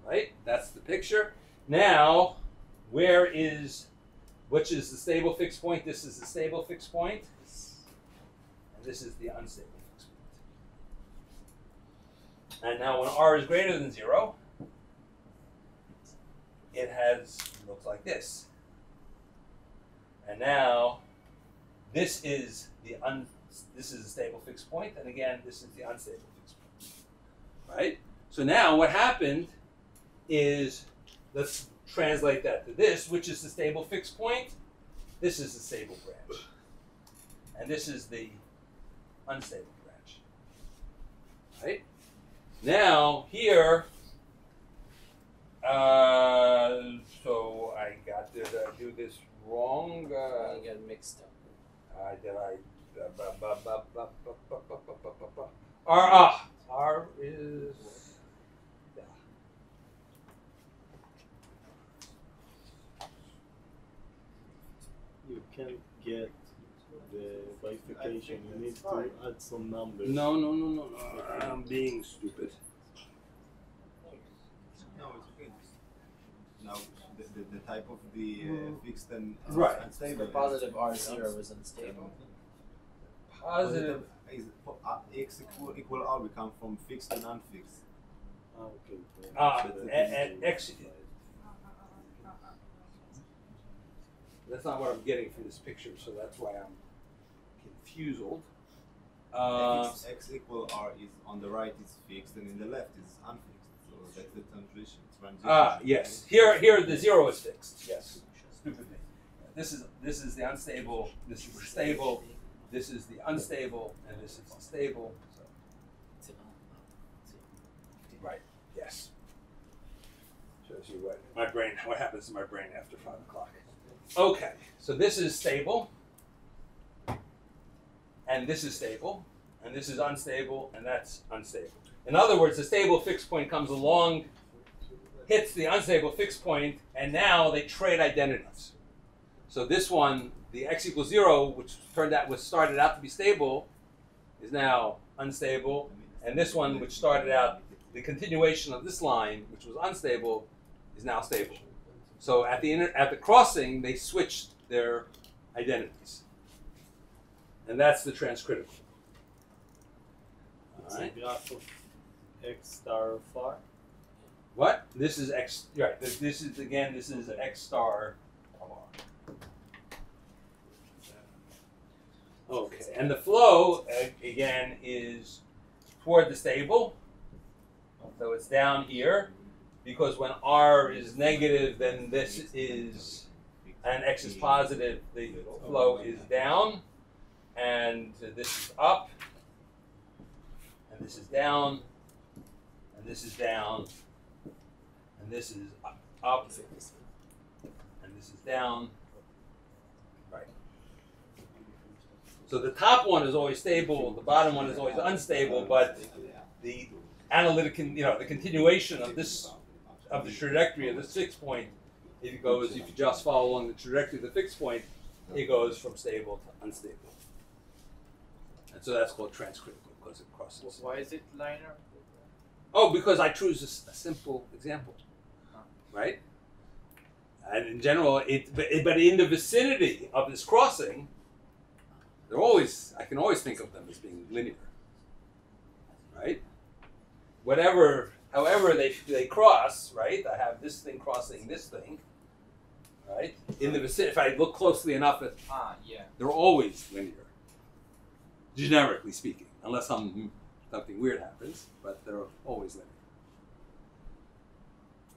Right? That's the picture. Now, which is the stable fixed point? This is the stable fixed point. And this is the unstable fixed point. And now when r is greater than 0, it looks like this. And now this is this is a stable fixed point, and again this is the unstable fixed point. Right? So now what happened is, let's translate that to this, which is the stable fixed point. This is the stable branch. And this is the unstable branch. Right? Now, here, so did I do this wrong? You got mixed up. R is... You can't get the bifurcation. You need to add some numbers. No. I'm being stupid. No, it's okay. Now, the type of the fixed and Right. unstable. The positive R0 is unstable. Positive. Is x equal R. We come from fixed and unfixed. Okay. And X. That's not what I'm getting from this picture, so that's why I'm confused. X equal R is on the right is fixed and in the left is unfixed. So that's the transition. Yes. Here the 0 is fixed. Yes. Stupid me. This is the unstable. This is the stable. This is the unstable, and this is the stable. So. Right. Yes. Shows you what happens to my brain after 5 o'clock. Okay. So this is stable, and this is stable, and this is unstable, and that's unstable. In other words, the stable fixed point comes along, hits the unstable fixed point, and now they trade identities. So this one, the x equals 0, which started out to be stable, is now unstable, and this one, which started out the continuation of this line, which was unstable, is now stable. So at the crossing, they switched their identities, and that's the transcritical. It's a graph of x star of r. What? This is x. Right. This is x star of r. Okay. And the flow again is toward the stable. So it's down here, because when r is negative, then this is, and x is positive, the flow is down, and this is up, and this is down, and this is down, and this is up, and this is down. Right. So the top one is always stable, the bottom one is always unstable, but the analytic, the continuation of the trajectory of this fixed point, if you just follow along the trajectory of the fixed point, it goes from stable to unstable. And so that's called transcritical, because it crosses. Why is it linear? Oh, because I choose a simple example, right? And in general, but in the vicinity of this crossing, I can always think of them as being linear, right? However they cross, right? I have this thing crossing this thing, right? In the vicinity, if I look closely enough, they're always linear, generically speaking, unless something weird happens, but they're always linear.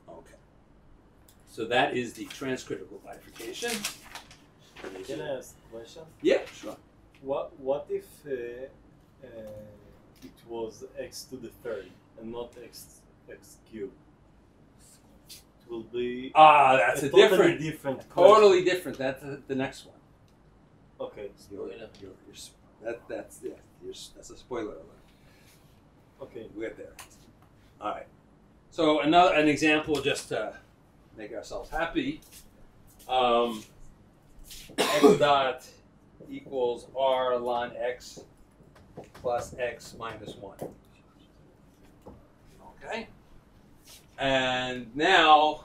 Okay. So that is the transcritical bifurcation. Can I ask a question? Yeah, sure. What if it was x to the third and not x cubed? It will be that's a totally different question. totally different. That's the next one. Okay. That's a spoiler alert. Okay. We'll get there. All right. So an example, just to make ourselves happy. X dot equals r ln x plus x minus 1. Okay? And now,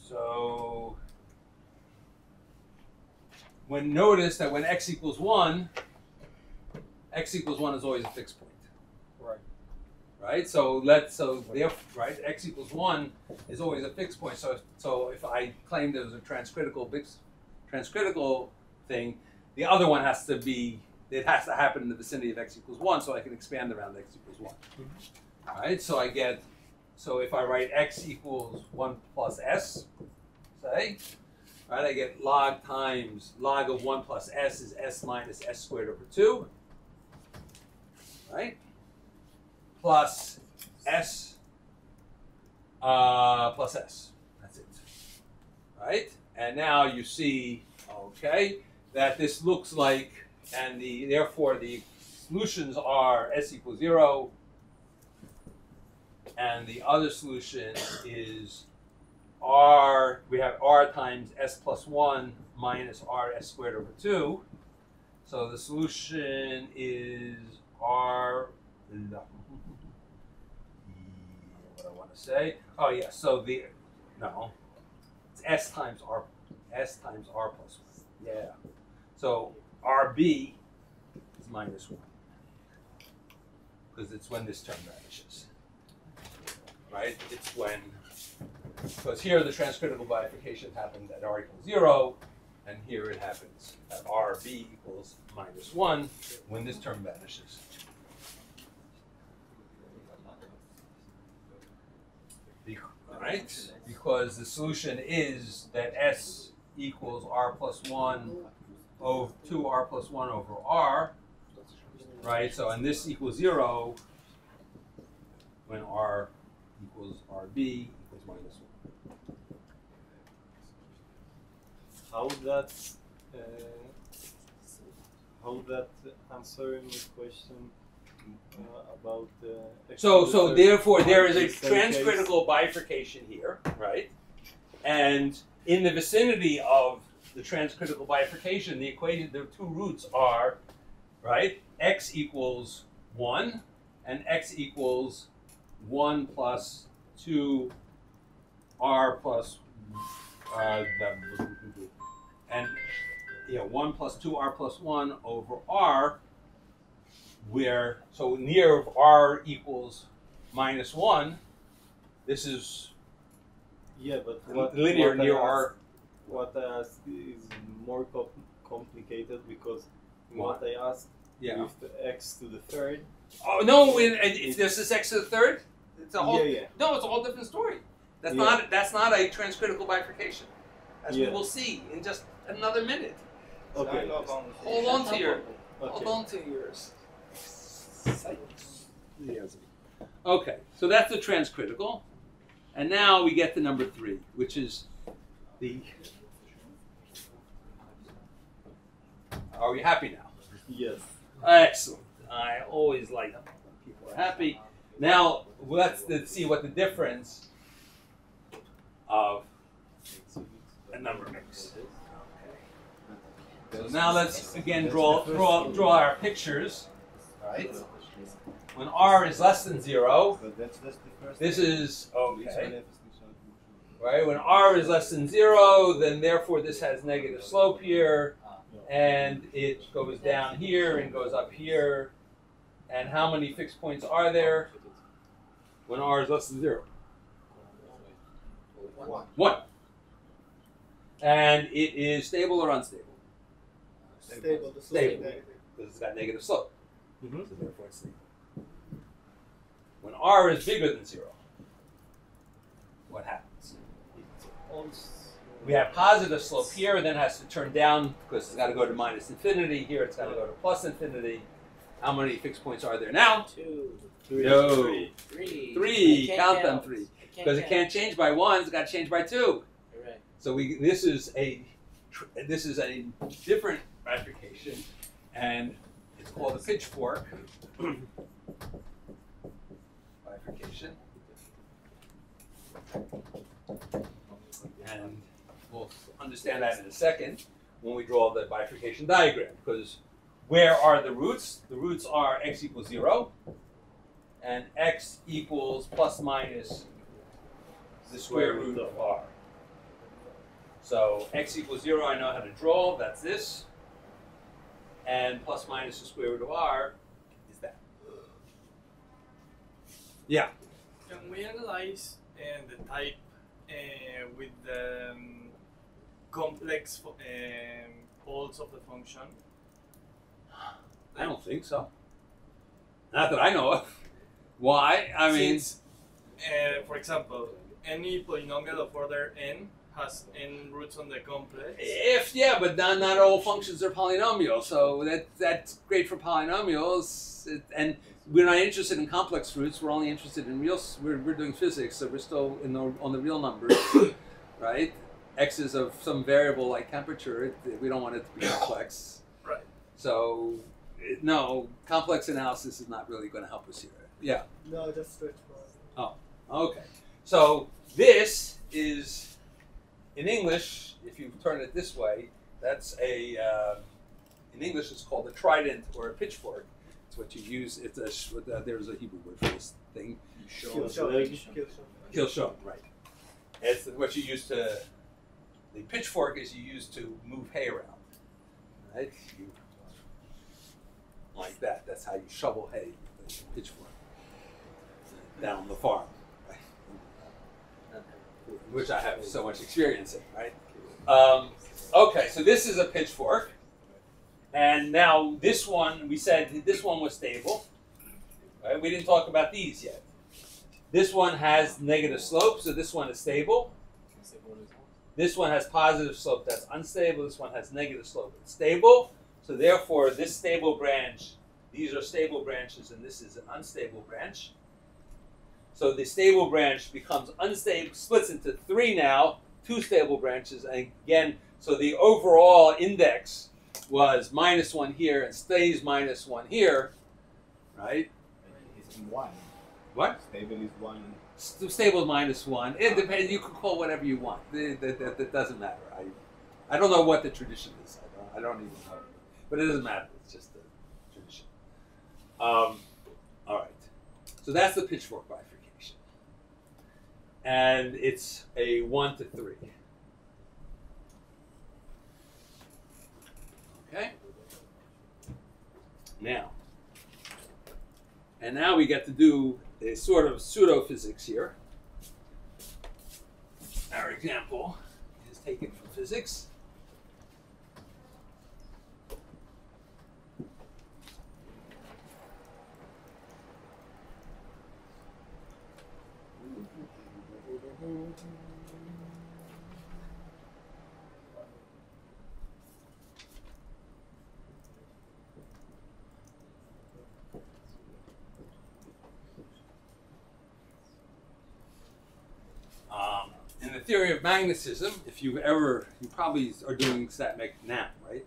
so notice that when x equals 1 is always a fixed point. Right. right? So therefore, right, x equals 1 is always a fixed point. So if I claim there's a transcritical thing, the other one has to be, it has to happen in the vicinity of x equals 1, so I can expand around x equals 1. All right, so I get, so if I write x equals 1 plus s, say, right, I get log times log of 1 plus s is s minus s squared over 2, right? Plus s plus s. That's it, right? And now you see, okay, that this looks like, and therefore the solutions are s equals 0, and the other solution is r, we have r times s plus 1 minus r s squared over 2. So the solution is r, what do I want to say? Oh yeah, so it's s times r plus 1. Yeah. So rb is minus 1. Because it's when this term vanishes. Right? It's when, because here the transcritical bifurcation happened at r equals 0, and here it happens at rb equals minus 1 when this term vanishes. Right? Because the solution is that s equals r plus 1 over 2r plus 1 over r, right? So, and this equals 0 when r equals rb equals minus 1. How that answering the question about so therefore there is a extended transcritical bifurcation here, right? And in the vicinity of the transcritical bifurcation, the equation, the two roots are, right, x equals 1 and x equals 1 plus 2 r plus and 1 plus 2 r plus 1 over r, where, so near r equals minus 1, this is but linear near r. What I asked is more complicated because What? what I asked with the x to the third. Oh no! If this is x to the third, it's a whole. No, it's a whole different story. That's not a transcritical bifurcation, as we will see in just another minute. Okay. Hold on to yours. Okay, so that's the transcritical, and now we get to number 3, which is the. Are we happy now? Yes. Excellent. I always like when people are happy. Now let's see what the difference of a number makes. Okay. So now let's again draw our pictures. Right. When r is less than 0, this is okay. Right. When r is less than 0, then therefore this has negative slope here. And it goes down here and goes up here. And how many fixed points are there when r is less than 0? 1. And it is stable or unstable? Stable. Stable. Because it's got negative slope. So therefore it's stable. When r is bigger than 0, what happens? We have positive slope here, then it has to turn down because it's got to go to minus infinity. Here it's got to go to plus infinity. How many fixed points are there now? 2, 3. No. 3. 3. Count them 3. Because it can't change by 1. It's got to change by 2. Right. So this is a different bifurcation, and it's called a pitchfork bifurcation. And we'll understand that in a second when we draw the bifurcation diagram, because where are the roots? The roots are x equals 0 and x equals plus minus the square root of r. So x equals 0 I know how to draw, that's this. And plus minus the square root of r is that. Yeah. Can we analyze the type with the complex poles of the function? I don't think so. Not that I know of. Why? I mean, Since, for example, any polynomial of order n has n roots on the complex. but not all functions are polynomial. So that's great for polynomials. And we're not interested in complex roots. We're only interested in real. We're doing physics, so we're still on the real numbers, right? X is of some variable like temperature. We don't want it to be complex. Right. So no, complex analysis is not really going to help us here. Yeah. No, just stretch bar. Oh, okay. So this is, in English, if you turn it this way, that's in English it's called a trident or a pitchfork. It's what you use, there's a Hebrew word for this thing. Kilshon, right. It's what you use to, the pitchfork is you use to move hay around, right? Like that, that's how you shovel hay with a pitchfork down the farm. Which I have so much experience in, right? Okay, so this is a pitchfork. And now this one, we said this one was stable. Right? We didn't talk about these yet. This one has negative slope, so this one is stable. This one has positive slope, that's unstable. This one has negative slope, it's stable. So therefore, this stable branch, these are stable branches, and this is an unstable branch. So the stable branch becomes unstable, splits into three now, two stable branches. And again, so the overall index was -1 here and stays -1 here, right? It's 1. What? Stable is 1. Stable is -1. It depends. You can call whatever you want. That doesn't matter. I don't know what the tradition is. I don't even know. But it doesn't matter. It's just the tradition. All right. So that's the pitchfork bifurcation. And it's a 1 to 3. Okay? Now we get to do a sort of pseudo-physics here. Our example is taken from physics. In the theory of magnetism, if you probably are doing stat mech now, right?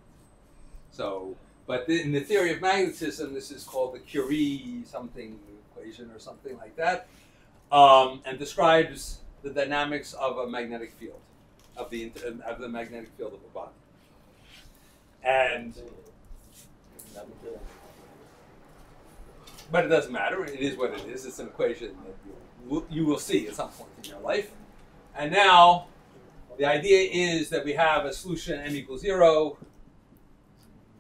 So, but in the theory of magnetism, this is called the Curie something equation or something like that, and describes the dynamics of a magnetic field, of the magnetic field of a body. But it doesn't matter. It is what it is. It's an equation that you will see at some point in your life. And now, the idea is that we have a solution m equals 0,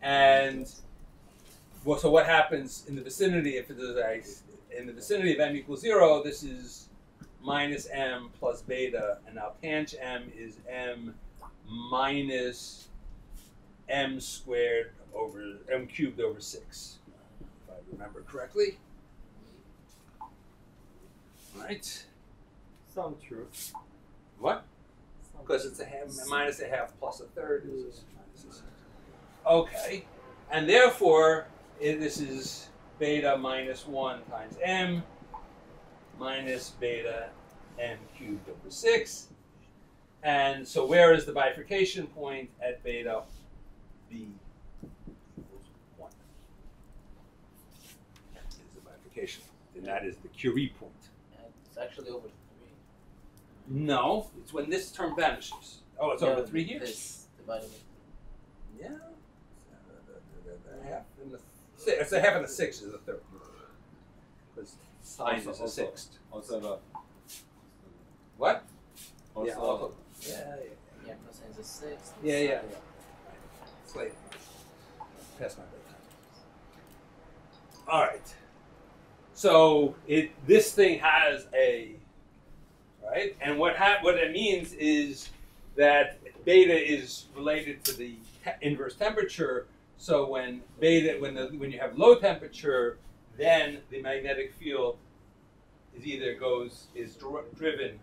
and so what happens in the vicinity? If it is in the vicinity of m equals 0, this is minus m plus beta, and now tanh m is m minus m squared over m cubed over 6, if I remember correctly. Right? Some true. What? Because it's minus a half plus a third is minus a second. Okay. And therefore, this is beta minus 1 times m minus beta m cubed over 6. And so where is the bifurcation point at beta b equals 1? That is the bifurcation point. And that is the Curie point. And it's actually over 3. No, it's when this term vanishes. Oh, it's over 3 years? This divided by Yeah. It's a half and a 6 is a third. Because sine is a sixth. Also, What? also, Yeah, also. yeah, cosine is a 6. Yeah. It's late. Past my bedtime. All right. So this thing has a, right? And what it means is that beta is related to the inverse temperature. So when you have low temperature, then the magnetic field is driven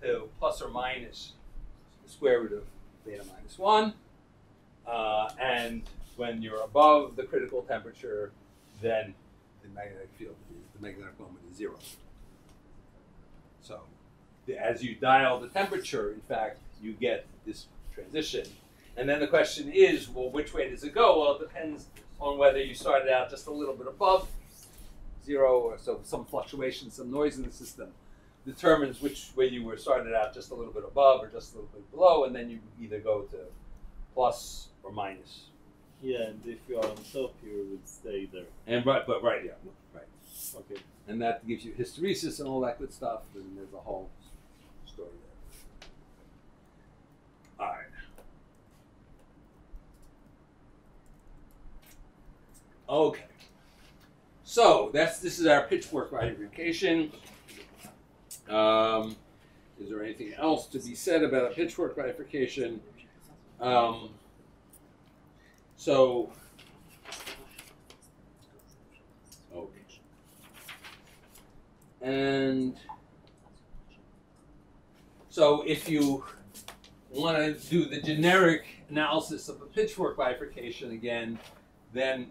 to plus or minus the square root of beta minus 1. And when you're above the critical temperature, then the magnetic moment is 0. So as you dial the temperature, in fact, you get this transition. And then the question is, well, which way does it go? Well, it depends on whether you started out just a little bit above 0, or so some fluctuation, some noise in the system determines which way you were started out, just a little bit above or just a little bit below, and then you either go to plus or minus. Yeah, and if you are on top, you would stay there. And right. Okay. And that gives you hysteresis and all that good stuff, and there's a whole story there. All right. Okay. So this is our pitchfork ratification. Is there anything else to be said about a pitchfork ratification? Okay. And so if you want to do the generic analysis of a pitchfork bifurcation again, then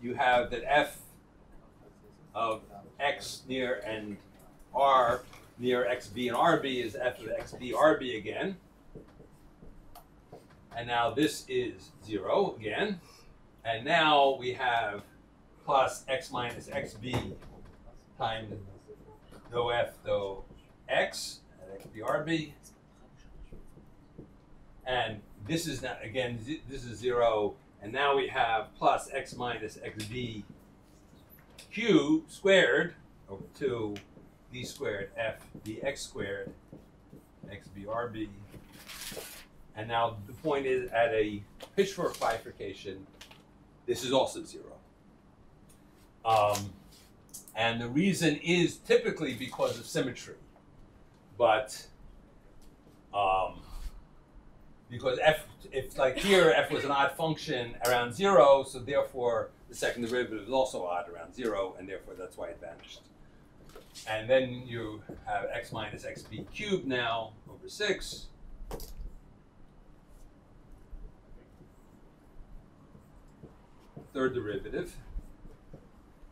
you have that f of x near and r near xb and rb is f of xb rb again. And now this is 0 again. And now we have plus x minus xb times dou f dou x at xb rb. And this is now, again, this is 0. And now we have plus x minus xb q squared over 2 d squared f dx squared xb rb. And now the point is, at a pitchfork bifurcation, this is also 0. And the reason is typically because of symmetry. But because if like here, f was an odd function around 0, so therefore the second derivative is also odd around 0, and therefore that's why it vanished. And then you have x minus xb cubed now over 6. Third derivative.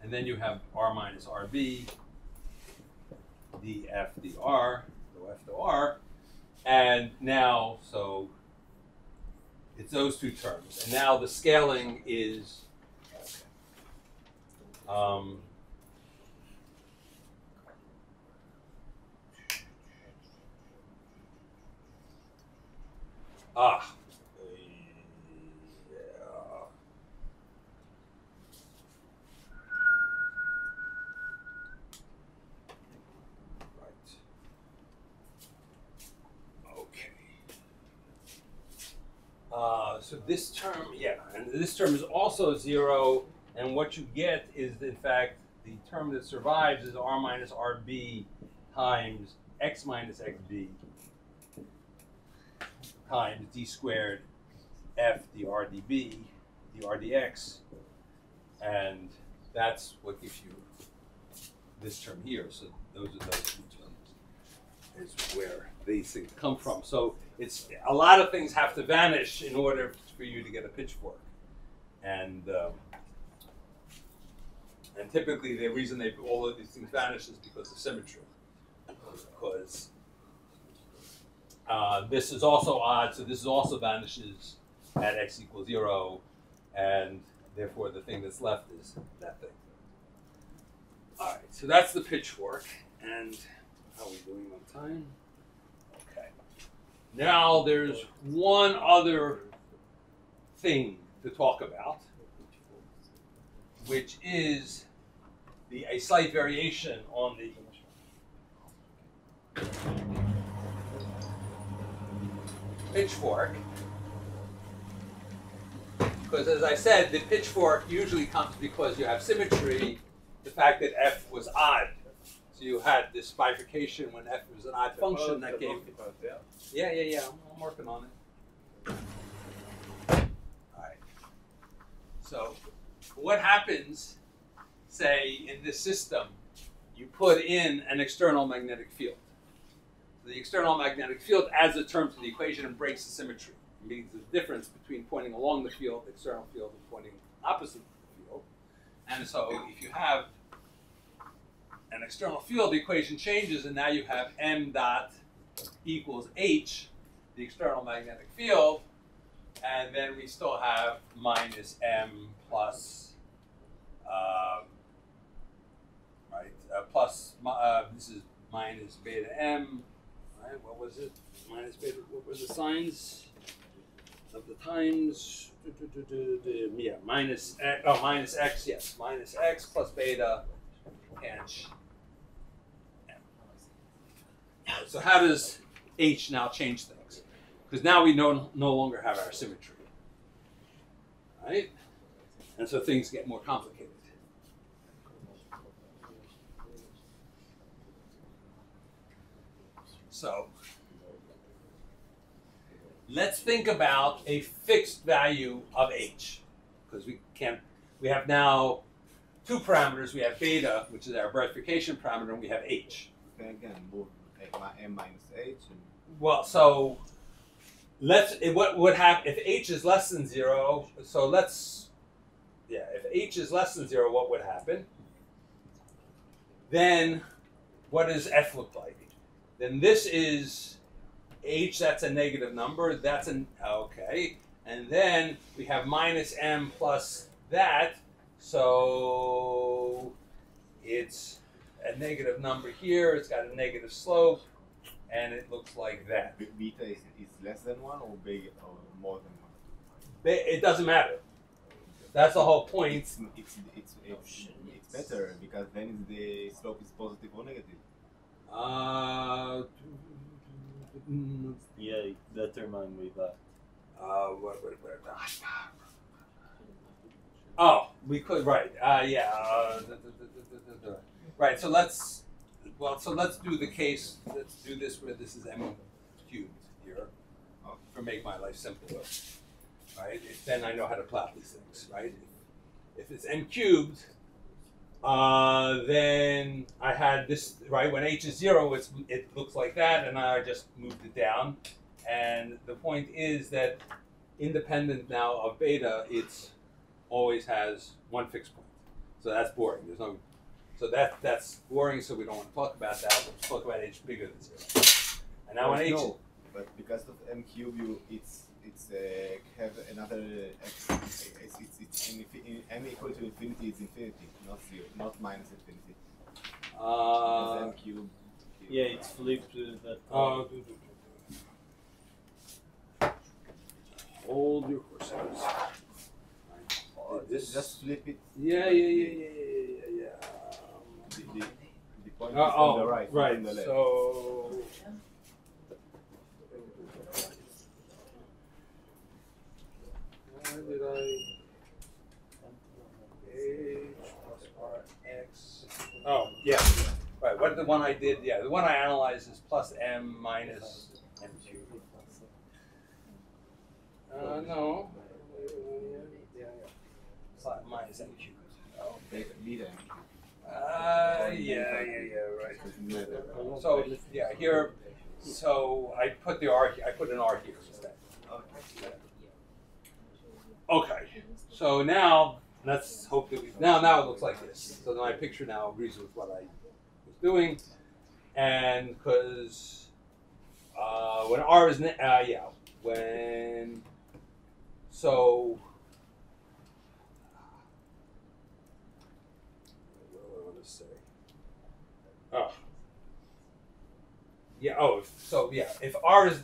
And then you have r minus rb df dr, dou f dou r. And now, so it's those two terms. And now the scaling is so this term, and this term is also 0, and what you get is, in fact, the term that survives is r minus rb times x minus xb times d squared f dr db dr dx, and that's what gives you this term here. So those are those two terms, is where these things come from. So it's a lot of things have to vanish in order for you to get a pitchfork, and typically the reason all of these things vanish is because of symmetry. Because this is also odd, so this also vanishes at x equals 0, and therefore the thing that's left is that thing. All right, so that's the pitchfork, and how are we doing on time? Okay. Now there's one other thing to talk about, which is a slight variation on the pitchfork. Because as I said, the pitchfork usually comes because you have symmetry the fact that f was odd. So you had this bifurcation when f was an odd function that gave. Yeah. I'm working on it. All right. So what happens, say, in this system, you put in an external magnetic field. The external magnetic field adds a term to the equation and breaks the symmetry. It means the difference between pointing along the field, external field, and pointing opposite the field. And so if you have an external field, the equation changes, and now you have m dot equals h, the external magnetic field, and then we still have minus m plus, this is minus beta m, right? What was it? Minus beta, what were the signs of the times? Yeah, minus x, yes, minus x plus beta and so how does h now change things? Because now we no longer have our symmetry, right? And so things get more complicated. So let's think about a fixed value of h, because we have now two parameters. We have beta, which is our verification parameter, and we have h. Okay, again, move m minus h. Well, so what would happen if h is less than 0? So if h is less than 0, what would happen? Then what does f look like? Then this is h, that's a negative number, okay. And then we have minus m plus that, so it's a negative number here, it's got a negative slope, and it looks like that. Beta is less than 1 or bigger or more than 1? It doesn't matter. That's the whole point. It's better because then the slope is positive or negative. Yeah, it's determined with that. Oh, we could, right? Right. So let's do the case. Let's do this where this is m cubed here, for make my life simpler. Right. Then I know how to plot these things. Right. If it's m cubed, then I had this, right, when h is 0, it looks like that, and I just moved it down. And the point is that independent now of beta, it always has one fixed point. So that's boring. So that's boring, so we don't want to talk about that. Let's talk about h bigger than 0. And now when h... No, but because of m cube, it's have another it's m equal to infinity is infinity, not 0, not minus infinity. Because m cube. Yeah, it's flipped to that. Hold your horses. Just flip it. Yeah. The point is on the right, right. on the left. So. Why did I? H plus Rx. Oh, yeah. Right. What the one I did? Yeah, the one I analyzed is plus m minus m cubed. No. Yeah. Minus m cubed. Oh. Beta. Yeah, right. So yeah, here. So I put the r. I put an r here instead. Okay. So now let's hope that now it looks like this. So my picture now agrees with what I was doing, and because when r is when so. Oh. Yeah. Oh. So yeah. If r is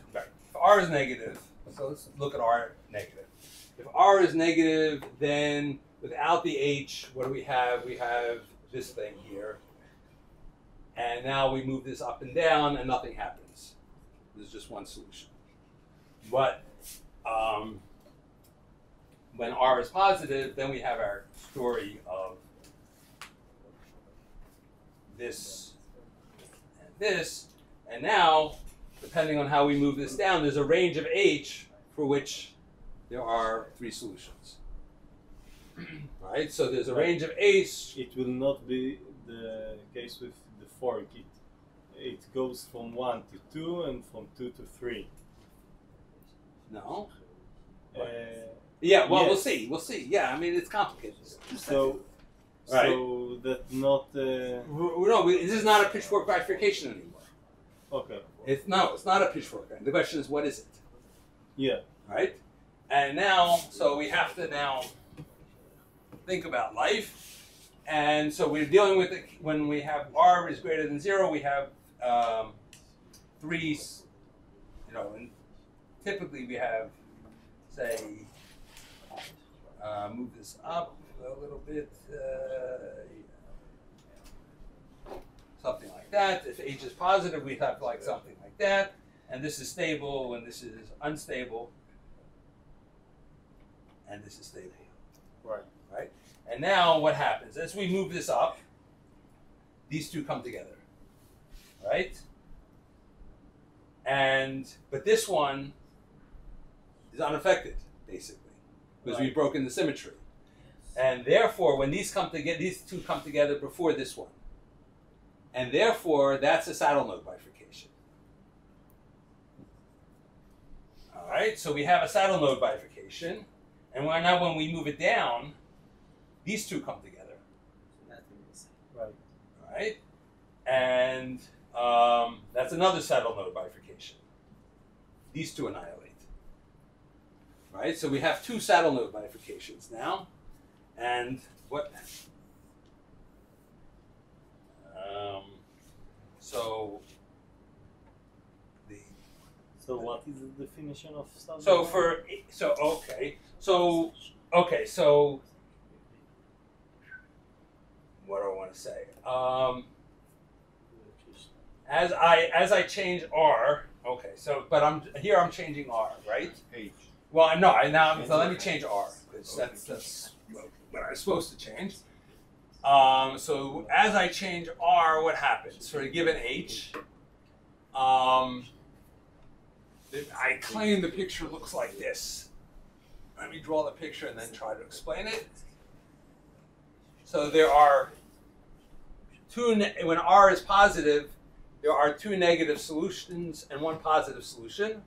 negative, so let's look at r negative. If r is negative, then without the h, what do we have? We have this thing here, and now we move this up and down, and nothing happens. There's just one solution. But when r is positive, then we have our story of this, and this. And now, depending on how we move this down, there's a range of h for which there are 3 solutions. Right? So there's a range of h. It will not be the case with the fork. It goes from 1 to 2 and from 2 to 3. No. Yeah, well, yes. we'll see. We'll see. Yeah, I mean, it's complicated. So, Right. so that not. No, this is not a pitchfork bifurcation anymore. Okay. It's not a pitchfork. The question is, what is it? Yeah. Right? And now, so we have to now think about life. And so we're dealing with it when we have r is greater than 0, we have 3, and typically we have, say, move this up a little bit, something like that. If h is positive, we have like something like that. And this is stable, and this is unstable. And this is stable. Right. Right? And now what happens? As we move this up, these two come together. Right? But this one is unaffected, basically, because we've broken the symmetry. And therefore, when these come together, these two come together before this one. And therefore, that's a saddle node bifurcation. All right, so we have a saddle node bifurcation. And now when we move it down, these two come together. Right. All right? And that's another saddle node bifurcation. These two annihilate. Right? So we have 2 saddle node bifurcations now. And what? So what is the definition of saddle node? So what do I want to say? As I change r, but I'm changing r, right? H. Well, so let me change r, because that's what I'm supposed to change. So as I change r, what happens? For a given h, I claim the picture looks like this. Let me draw the picture and then try to explain it. So there are when r is positive, there are 2 negative solutions and 1 positive solution.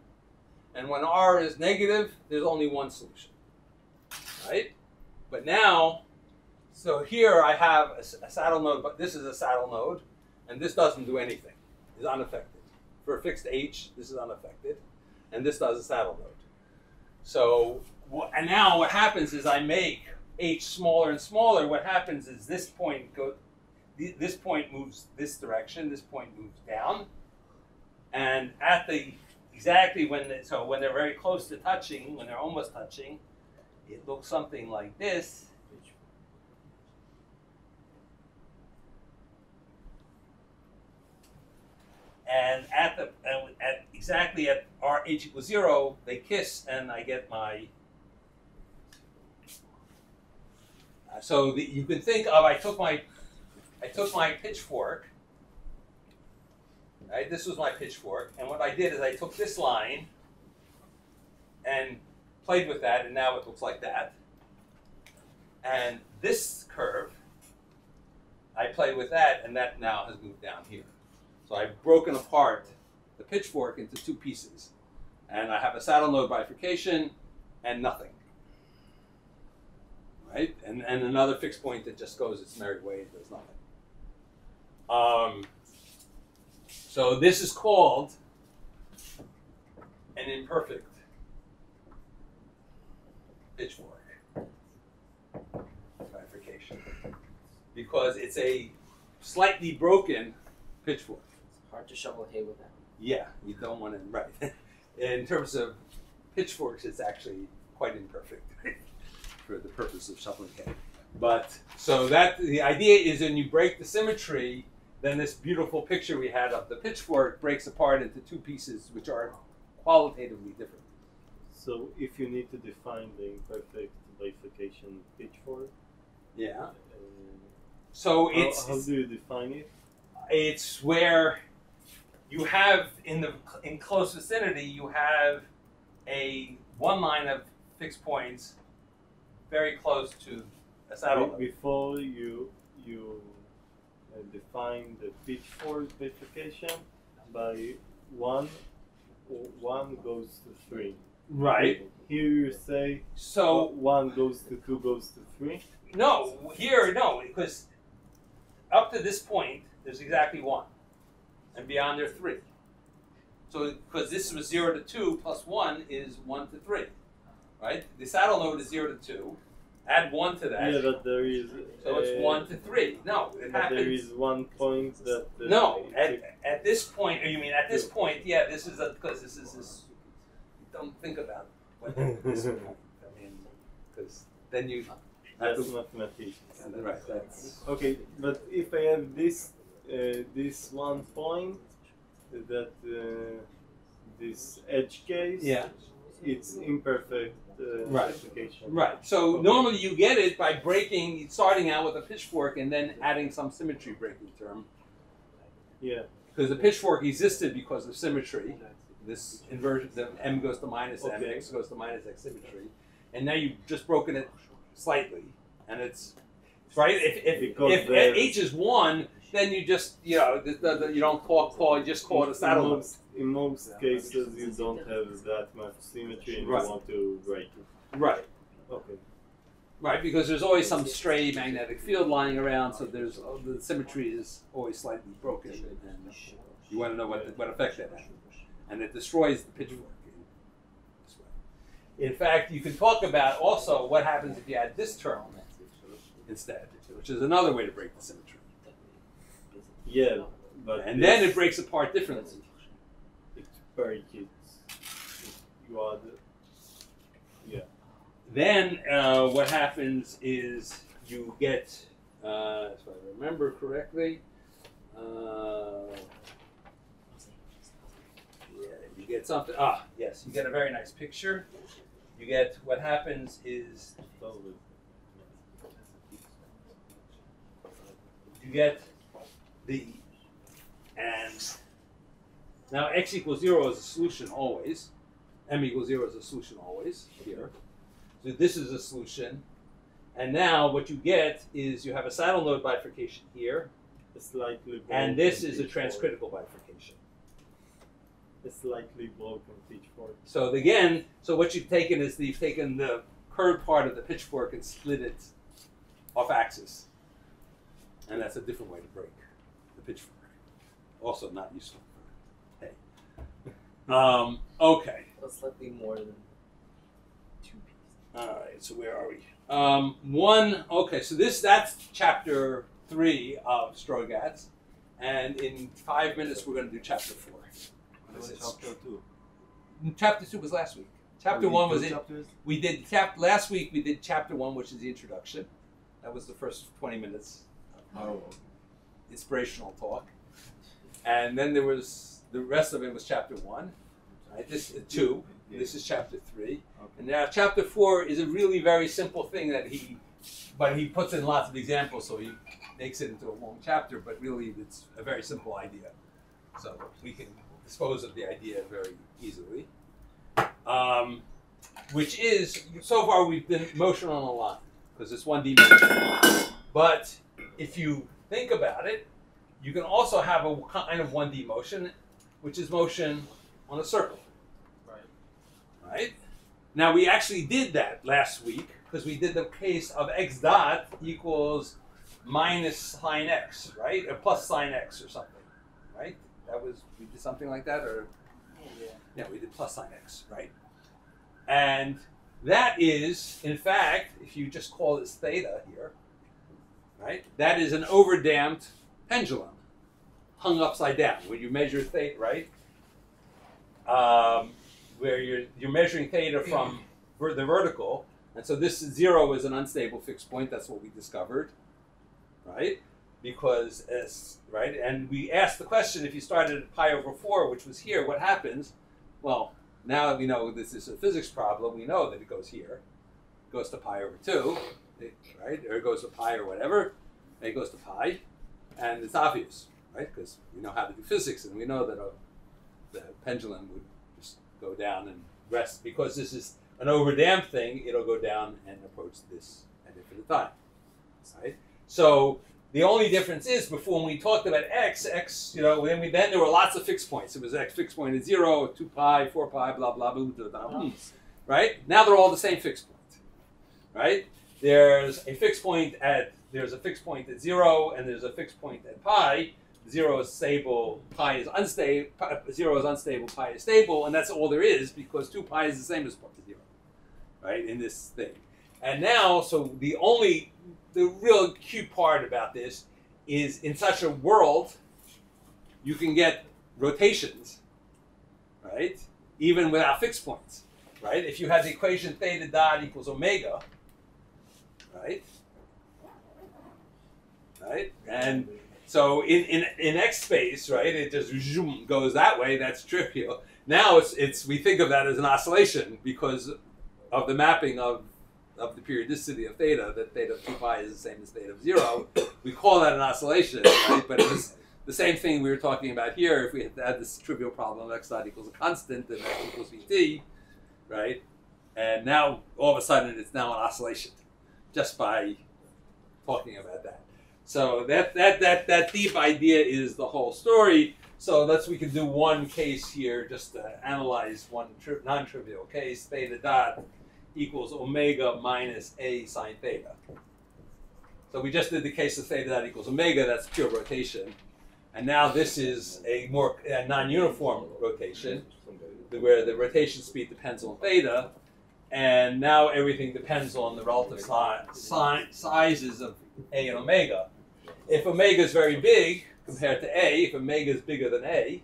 And when r is negative, there's only 1 solution. Right? But now, so here I have a saddle node, but this is a saddle node, and this doesn't do anything. It's unaffected. For a fixed h, this is unaffected, and this does a saddle node. So, and now what happens is I make h smaller and smaller. What happens is this point moves this direction, this point moves down, and at when they're very close to touching, when they're almost touching, it looks something like this. And at r h equals 0, they kiss, and I get my. You can think of I took my pitchfork. Right, this was my pitchfork, and what I did is I took this line and played with that, and now it looks like that. And this curve, I played with that, and that now has moved down here. So I've broken apart the pitchfork into 2 pieces. And I have a saddle node bifurcation and nothing. Right? And another fixed point that just goes its merry way and does nothing. So this is called an imperfect pitchfork bifurcation. Because it's a slightly broken pitchfork. Hard to shovel hay with that. Yeah, you don't want to, right. In terms of pitchforks, it's actually quite imperfect for the purpose of shoveling hay. But, so the idea is when you break the symmetry, then this beautiful picture we had of the pitchfork breaks apart into 2 pieces which are qualitatively different. So if you need to define the imperfect bifurcation pitchfork, yeah. how do you define it? it's where you have in close vicinity you have one line of fixed points very close to a saddle node. Before you define the pitchfork bifurcation by 1 goes to 3. Right. Here you say so 1 goes to 2 goes to 3. No, here no, because up to this point there's exactly 1, and beyond there 3. So because this was 0 to 2 plus 1 is 1 to 3, right? The saddle node is 0 to 2. Add 1 to that. Yeah, but there is. So it's 1 to 3. No, it happens. There is 1 point that. No, at this point, or you mean at this point? Yeah, this is because this is this. Don't think about what this point. I mean, because then you. That's mathematics. Right. That's okay. But if I have this this 1 point that this edge case, yeah, it's imperfect. Right. Application. Right. So normally you get it by starting out with a pitchfork and then adding some symmetry breaking term. Yeah. Because the pitchfork existed because of symmetry. This inversion, the m goes to minus m, x goes to minus x symmetry, and now you've just broken it slightly, and it's right. If h is 1, then you just you don't you just call it a saddle node. In most cases, you don't have that much symmetry, and you want to break it. Right. Okay. Right, because there's always some stray magnetic field lying around, so there's the symmetry is always slightly broken, and you want to know what effect that has, and it destroys the pitchfork. In fact, you can talk about also what happens if you add this term instead, which is another way to break the symmetry. Yeah, but and then it breaks apart differently. Very cute. You are yeah. Then what happens is you get, if I remember correctly, you get something. Yes, you get a very nice picture. You get what happens is you get and now x equals 0 is a solution always. M equals 0 is a solution always here. So this is a solution. And now what you get is you have a saddle node bifurcation here. And this is a transcritical bifurcation. A slightly broken pitchfork. So again, what you've taken is you've taken the curved part of the pitchfork and slid it off axis. And that's a different way to break the pitchfork. Also not useful. Okay. Well, slightly more than 2 pieces. All right. So where are we? Okay. So that's chapter 3 of Strogatz, and in 5 minutes we're going to do chapter 4. Chapter 2. Chapter 2 was last week. Chapter 1 was we did last week. We did chapter 1, which is the introduction. That was the first 20 minutes of inspirational talk, and then there was. The rest of it was chapter 1. Right? This is 2. This is chapter 3. Okay. And now chapter 4 is a really very simple thing but he puts in lots of examples, so he makes it into a long chapter. But really, it's a very simple idea, so we can dispose of the idea very easily. Which is so far we've been motion on a line because it's 1D motion. But if you think about it, you can also have a kind of 1D motion, which is motion on a circle. Right? Now, we actually did that last week because we did the case of x dot equals minus sine x, right? Or plus sine x or something, right? We did something like that, or? Yeah, we did plus sine x, right? And that is, in fact, if you just call this theta here, right? That is an overdamped pendulum hung upside down when you measure theta, right? Where you're measuring theta from the vertical, and so this 0 is an unstable fixed point. That's what we discovered, right? Because and we asked the question: if you started at pi over 4, which was here, what happens? Well, now that we know this is a physics problem, we know that it goes here, it goes to pi over 2, right? Or it goes to pi or whatever, and it goes to pi, and it's obvious. right? Because we know how to do physics, and we know that the pendulum would just go down and rest. Because this is an overdamped thing, it'll go down and approach this at infinite time, right? So the only difference is before when we talked about x, you know, then there were lots of fixed points. It was x fixed point at 0, 2 pi, 4 pi, blah, blah, blah, blah, blah, right? Now they're all the same fixed point, right? There's a fixed point at 0, and there's a fixed point at pi. 0 is stable, pi is unstable, 0 is unstable, pi is stable, and that's all there is because 2 pi is the same as 0, right, in this thing. And now, so the real cute part about this is in such a world, you can get rotations, right, even without fixed points, right? If you have the equation theta dot equals omega, right, and so in X space, right, it just zoom, goes that way. That's trivial. Now we think of that as an oscillation because of the mapping of the periodicity of theta. That theta of 2 pi is the same as theta of 0. We call that an oscillation, right? But it was the same thing we were talking about here. If we had this trivial problem of x dot equals a constant and x equals vt, right? And now all of a sudden it's now an oscillation just by talking about that. So that deep idea is the whole story. So we can do one case here just to analyze one non-trivial case. Theta dot equals omega minus a sine theta. So we just did the case of theta dot equals omega. That's pure rotation. And now this is a more non-uniform rotation where the rotation speed depends on theta. And now everything depends on the relative sizes of a and omega. If omega is very big compared to a, if omega is bigger than a,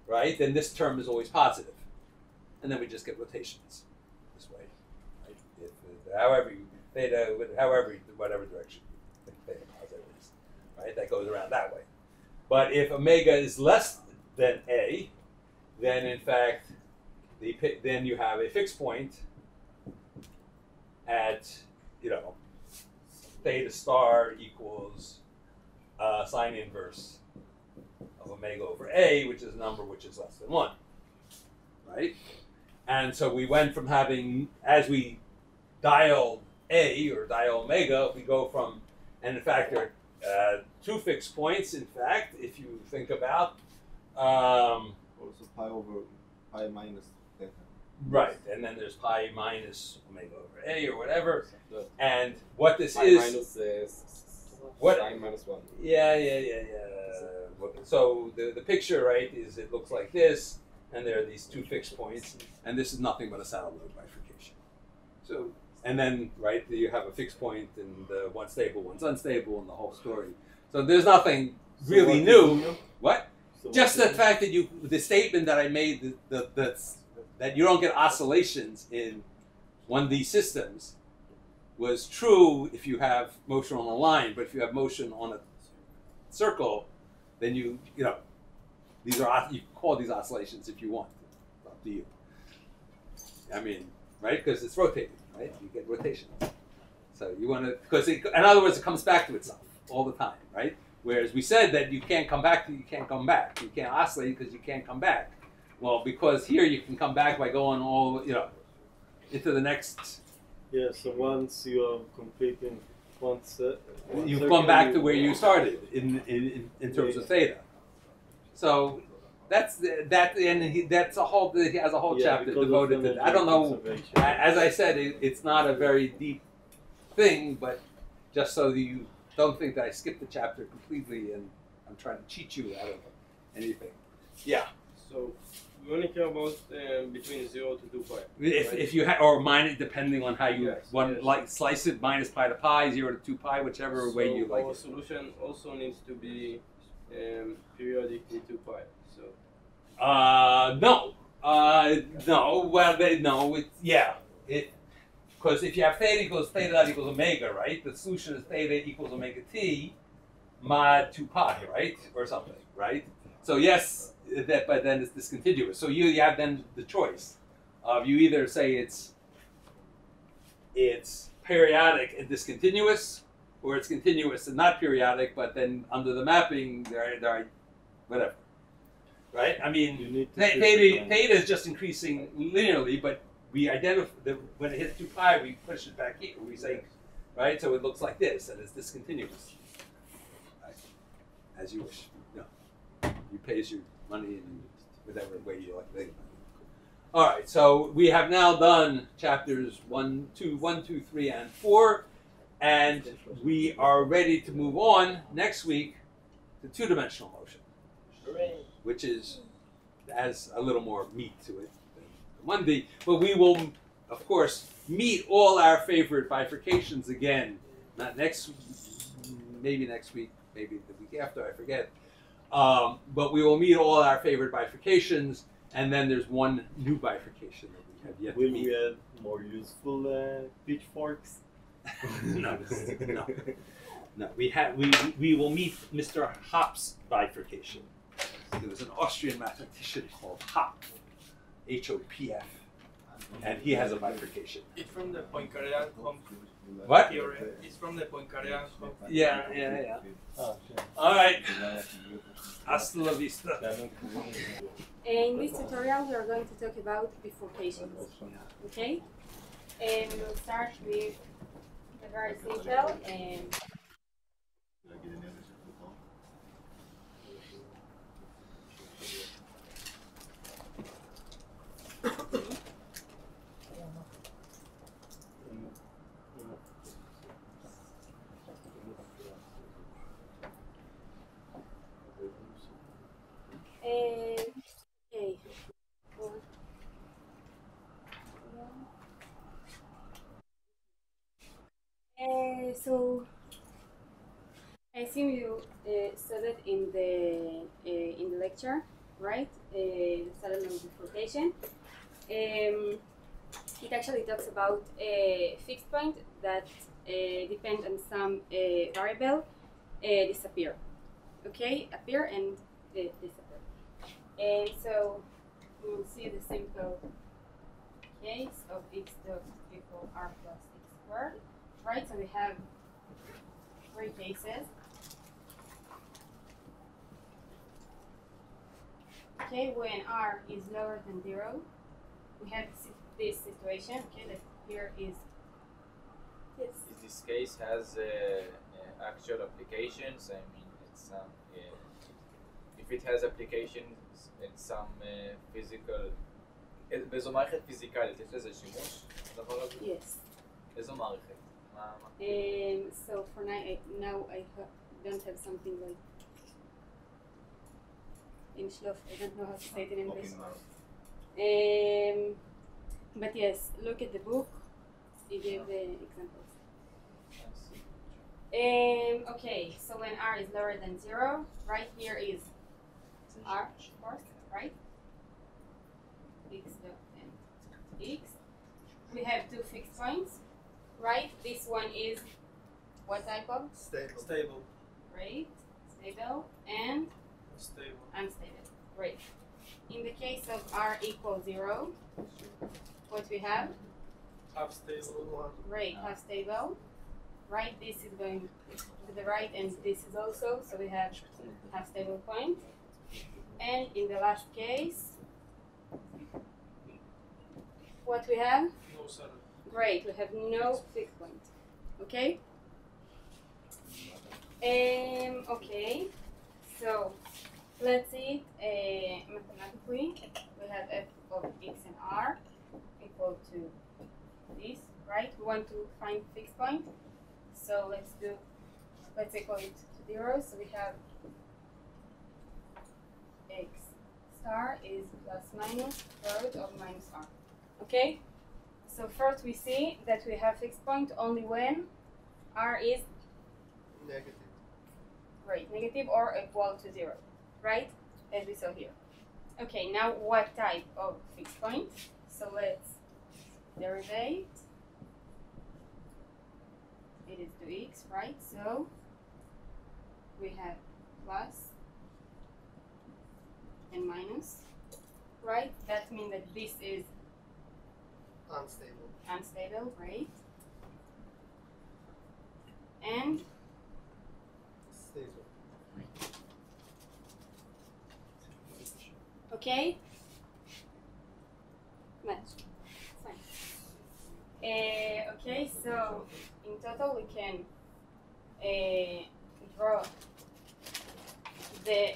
right, then this term is always positive. And then we just get rotations this way. Right? Whatever direction you think theta positive is, right, that goes around that way. But if omega is less than a, then in fact, then you have a fixed point at, you know, theta star equals sine inverse of omega over a, which is a number which is less than 1, right? And so we went from having, as we dial a or dial omega, we go from, and in fact there are 2 fixed points, in fact, if you think about. Also pi over pi minus theta. Right, and then there's pi minus omega over a or whatever. And what this pi is... minus what? Sine minus 1. Yeah. So the picture, right, is it looks like this, and there are these 2 fixed points, and this is nothing but a saddle node bifurcation. So, and then, right, you have a fixed point, and one's stable, one's unstable, and the whole story. So there's nothing really new. What? Just the fact that the statement that I made that you don't get oscillations in 1D systems was true if you have motion on a line, but if you have motion on a circle, then you can call these oscillations if you want. It's up to you. I mean, right? Because it's rotating, right? You get rotation. So you want to, because in other words, it comes back to itself all the time, right? Whereas we said that you can't come back. You can't oscillate because you can't come back. Well, because here you can come back by going all, into the next. Yeah, so once you are completing you've gone back to where you started in terms of theta. So that's that, and that's a whole. He has a whole chapter devoted to that. I don't know. As I said, it's not a very deep thing, but just so that you don't think that I skipped the chapter completely and I'm trying to cheat you out of anything. Yeah. So we only care about between 0 to 2 pi. If you or minus, depending on how you like slice it, minus pi to pi, 0 to 2 pi, whichever way you like. Our solution also needs to be periodically 2 pi. So. No. No. Well, because if you have theta equals theta dot equals omega, right? The solution is theta equals omega t mod 2 pi, right, or something, right? So yes. But then it's discontinuous. So you have then the choice of you either say it's periodic and discontinuous, or it's continuous and not periodic. But then under the mapping, there are whatever. Right? I mean, You need to theta is just increasing linearly, but we identify when it hits 2 pi, we push it back here. We say, right? So it looks like this, and it's discontinuous. Right? As you wish. No, you pays your money in whatever way you like to think about it. All right. So we have now done chapters 1, 2, 3, and 4, and we are ready to move on next week to 2-dimensional motion. Which has a little more meat to it than Monday. But we will, of course, meet all our favorite bifurcations again. Not maybe next week, maybe the week after, I forget. But we will meet all our favorite bifurcations, and then there's one new bifurcation that we have yet to meet. Will we add more useful pitchforks? No. We will meet Mr. Hopf's bifurcation. There was an Austrian mathematician called Hopf, H-O-P-F, and he has a bifurcation. It's from the Poincarean What? theory. It's from the Poincarean Yeah. Oh, sure. All right. Hasta la vista. In this tutorial, we are going to talk about bifurcations. Okay? And we'll start with the very simple and okay. So I assume you studied in the lecture, right? The Salon of bifurcation. It actually talks about a fixed point that depend on some variable disappear. Okay, appear and disappear. And so we will see the simple case of x dot equal r plus x squared. Right, so we have 3 cases. Okay, when r is lower than 0, we have this situation. Okay, that here is this. This case has actual applications. I mean, it's if it has applications in some physical. באיזו מערכת פיזיקלית, יש לזה שימוש? Yes. איזו מערכת? So for now I don't have something like in Shlof. I don't know how to say it in English. But yes, look at the book. You give the examples. Okay, so when r is lower than 0, right here is r, of course, right? X dot and x. We have 2 fixed points. Right, this one is what type of? Stable. Great, stable and Stable. unstable. Great. In the case of r equals 0, what we have? Half stable. Great, half stable. Right, this is going to the right and this is also, so we have half stable point. And in the last case, what we have? No settle. Great, we have no fixed point. Okay? Okay, so let's see it mathematically. We have f of x and r equal to this, right? We want to find fixed point. So let's equal it to 0. So we have x star is plus minus root of minus r. Okay? So first we see that we have fixed point only when r is Negative. great, negative or equal to 0, right? As we saw here. Okay, now what type of fixed point? So let's derivate. It is 2x, right? So we have plus and minus, right? That means that this is Unstable. unstable, right? And Stable. Okay. Match. Fine. Okay, so in total we can draw the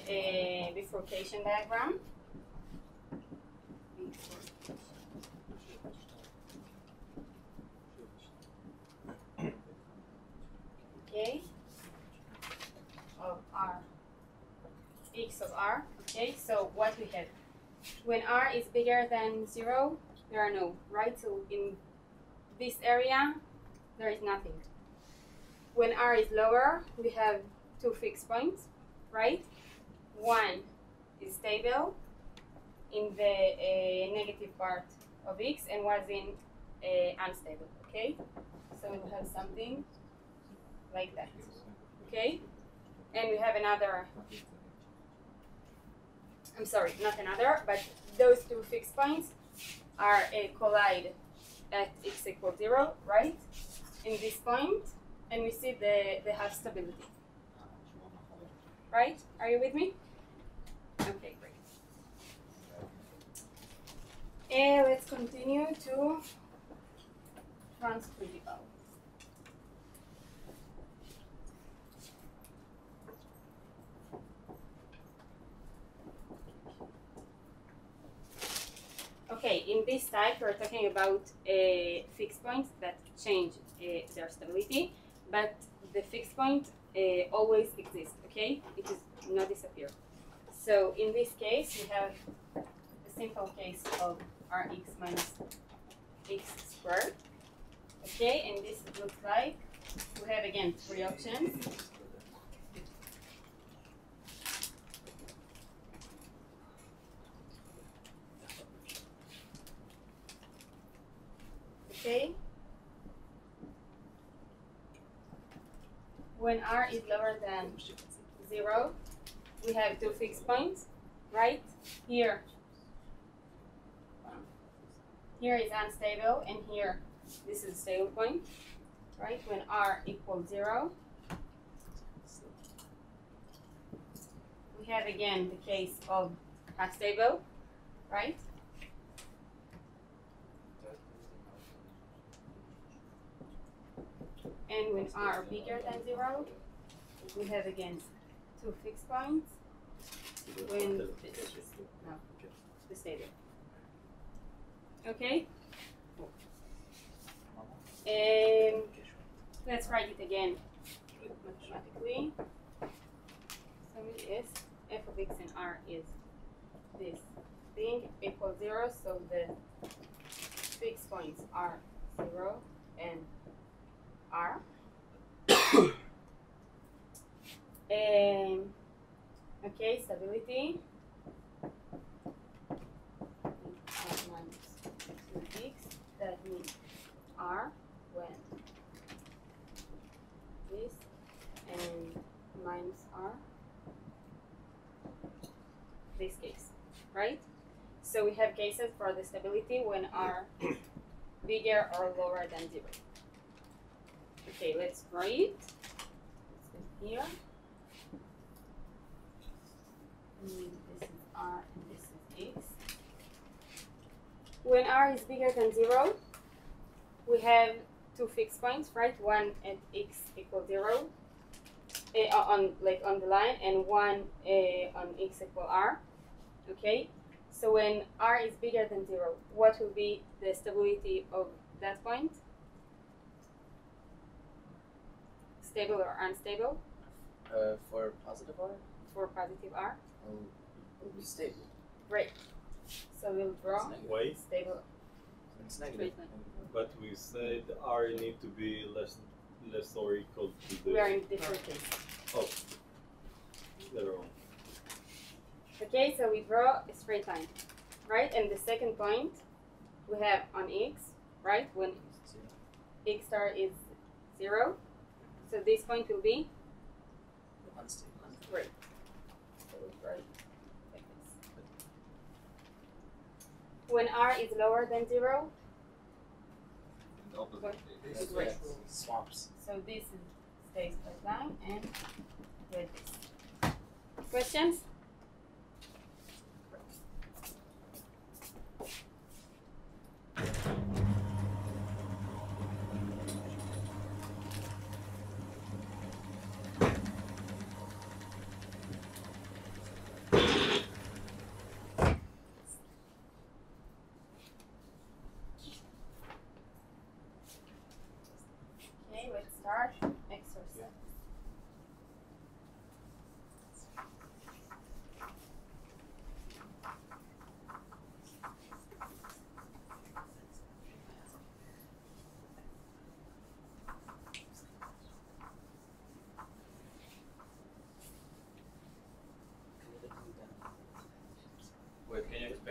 bifurcation diagram. Okay. Of R. X of R. Okay, so what we have? When R is bigger than 0, there are no, right? So in this area, there is nothing. When R is lower, we have 2 fixed points, right? One is stable in the negative part of X and was in unstable, okay? So we'll have something like that, okay? And we have another, I'm sorry, not another, but those 2 fixed points are collide at X equals 0, right? In this point, and we see they have stability. Right? Are you with me? Okay, great. And let's continue to transcritical. Okay, in this type, we're talking about fixed points that change their stability, but the fixed point always exists, okay? It does not disappear. So in this case, we have a simple case of Rx minus x squared, okay? And this looks like, we have again 3 options. Okay. When R is lower than 0, we have 2 fixed points, right? Here is unstable, and here this is a stable point, right? When R equals 0, we have again the case of half stable, right? And when R bigger than 0, we have again 2 fixed points. When this is the stable. Okay? Let's write it again mathematically. So it is f of x and R is this thing equals 0, so the fixed points are 0 and R. Okay, stability. Minus 2x, that means R when this and minus R, this case, right? So we have cases for the stability when R bigger or lower than 0. Okay, let's write. Let's go here. This is R and this is X. When R is bigger than 0, we have 2 fixed points, right? One at X equals 0 on the line, and one on X equal R. Okay. So when R is bigger than 0, what will be the stability of that point? Stable or unstable? For positive R? For positive R? It'll be stable. Great. So we'll draw Wait. stable. It's negative. But we said R need to be less or equal to the... We are in different cases. Oh. They're wrong. Okay, so we draw a straight line, right? And the second point we have on X, right? When X star is 0. So this point will be? Unstable. Great. So we'll write like this. When R is lower than 0, great. Swaps. So this stays straight line and like this. Questions?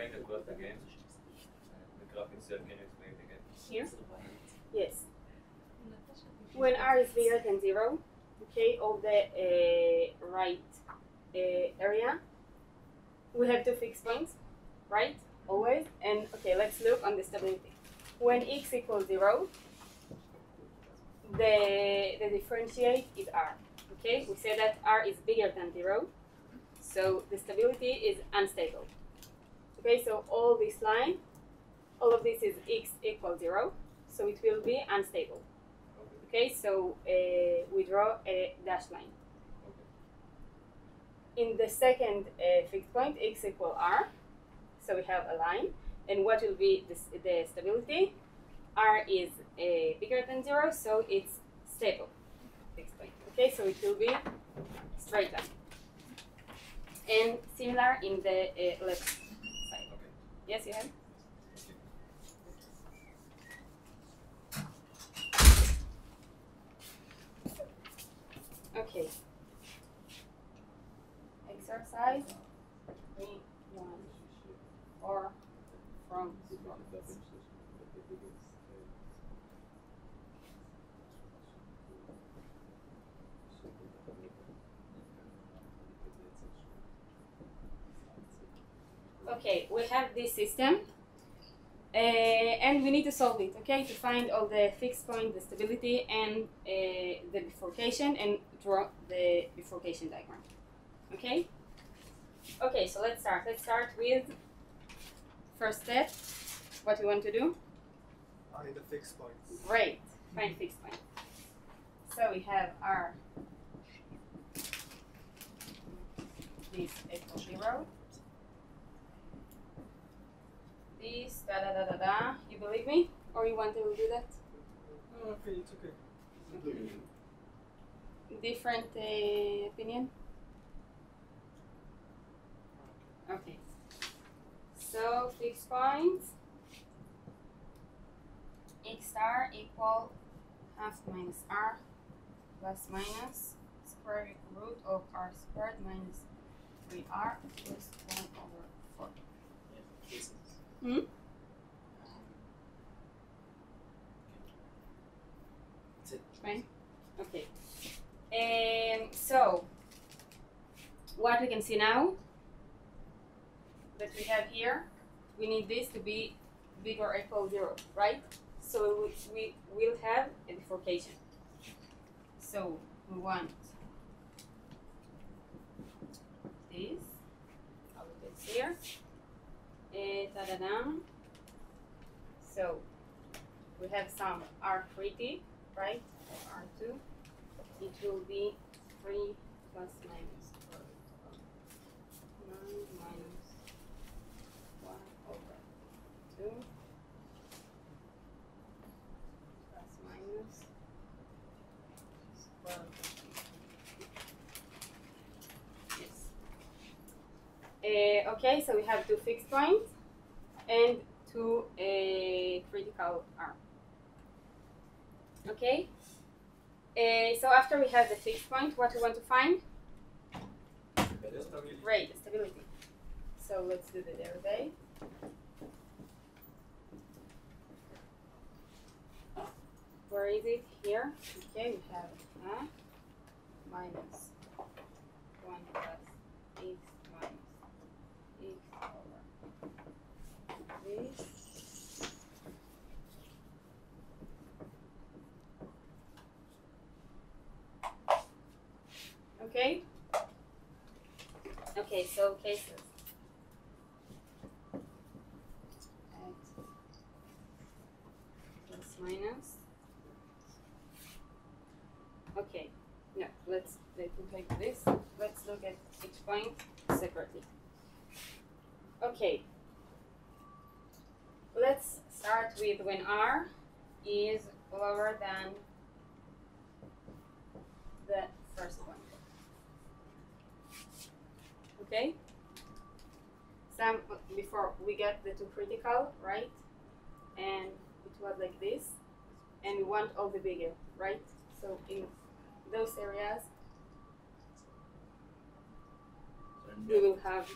explain the graph again? The graph itself, can you explain it again? Here? Yes. When r is bigger than 0, okay, all the right area, we have two fixed points, right? Always. And okay, let's look on the stability. When x equals 0, the differentiate is r. Okay, we say that r is bigger than 0, so the stability is unstable. Okay, so all this line, all of this is x equals 0, so it will be unstable. Okay, so we draw a dashed line. In the second fixed point, x equals r, so we have a line, and what will be the stability? R is bigger than 0, so it's stable fixed point. Okay, so it will be straight line. And similar in the left side. Okay. Yes, you have? Okay. Exercise 3.1 or from okay, we have this system and we need to solve it, okay, to find all the fixed point, the stability, and the bifurcation, and draw the bifurcation diagram. Okay? Okay, so let's start. Let's start with first step. What we want to do? Find the fixed points. Great. Find fixed point. So we have r this equals 0. This da da da da da. You believe me? Or you want to do that? Okay, it's okay. Different opinion? Okay. So fixed points. X star equal half minus r plus minus square root of r squared minus 3r plus 1 over 4. Cases. Hmm? That's it. Fine. Okay. So what we can see now that we have here, we need this to be bigger or equal 0, right? So we will have a bifurcation. So we want this. I'll put it here. Ta-da-da. So we have some R3, right? Or R2. It will be 3 plus minus 9 minus 1 over 2 plus minus 12. Yes. Okay, so we have two fixed points and two critical R. Okay. So after we have the fixed point, what we want to find? Stability. Right, stability. So let's do the derivative. Where is it? Here. Okay, we have minus 1 plus x minus x over this. Okay. Okay, so cases. At plus minus. Okay. No, let's take this. Let's look at each point separately. Okay. Let's start with when R is lower than the first one. Okay? Some before we get the two critical, right? And it was like this. And we want all the bigger, right? So in those areas we will have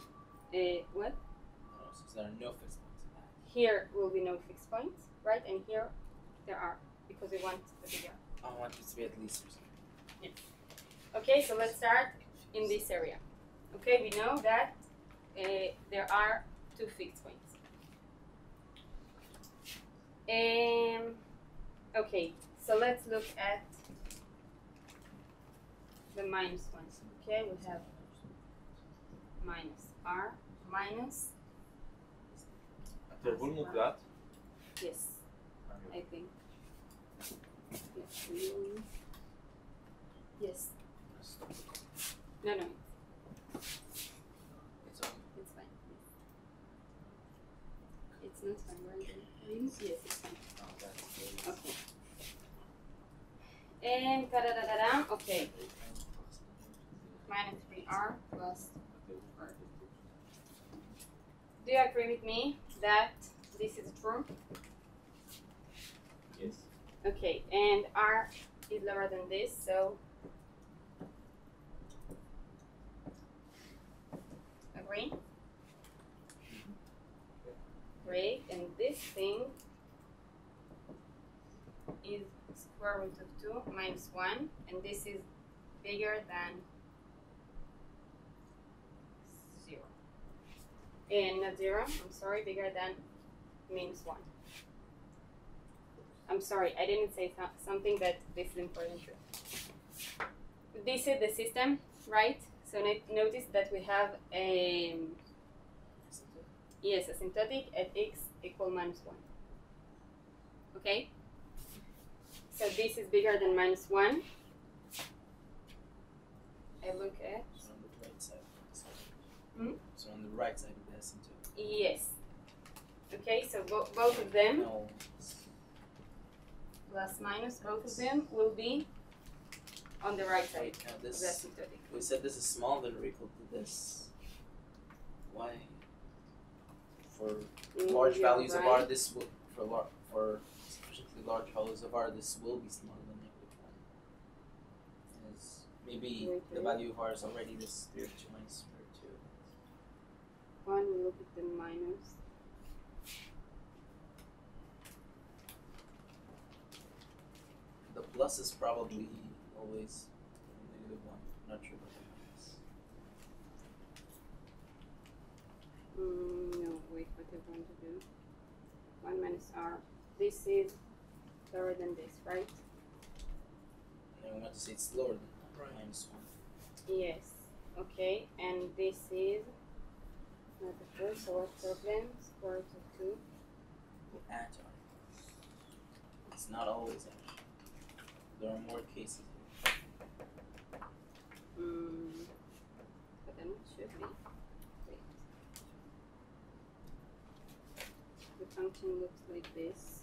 a what? So there are no fixed points in that. Here will be no fixed points, right? And here there are, because we want a bigger. I want it to be at least or something. Okay, so let's start in this area. Okay, we know that there are two fixed points. Okay, so let's look at the minus ones. Okay, we have minus r minus. התרגול מוקלט? Yes, I think. Yes. No, no. It's okay. It's fine. It's not fine, right? Yes, it's fine. Oh, that's good. Okay. And da-da-da-da-da. Okay. Minus 3r plus 4. Do you agree with me that this is true? Yes. Okay, and r is lower than this, so agree? Great, and this thing is square root of 2 minus 1, and this is bigger than 0. And not 0, I'm sorry, bigger than minus 1. I'm sorry, I didn't say something, but this is important too. This is the system, right? So notice that we have a yes, asymptotic at x equal minus 1. Okay? So this is bigger than minus 1. I look at. So on the right side of the asymptotic. Hmm? So on the right side of the asymptotic. Yes. Okay, so both of them. No. Plus minus, both of them will be on the right side Now of the this, asymptotic. we said this is smaller than or equal to this. Why? For large You're values of right. r, this will for sufficiently large values of r, this will be smaller than negative 1. Is maybe the value of r is already this 3 over 2 minus 3 over 2. 1, we look at the minus. The plus is probably always negative 1. Not sure about the minus. No, wait, what I want to do. 1 minus r. This is lower than this, right? And then we want to say it's lower than minus 1. Yes. Okay, and this is not the first, so what problem? Square root of 2. We'll add to r. It's not always actually. There are more cases. But then it should be. Wait. The function looks like this.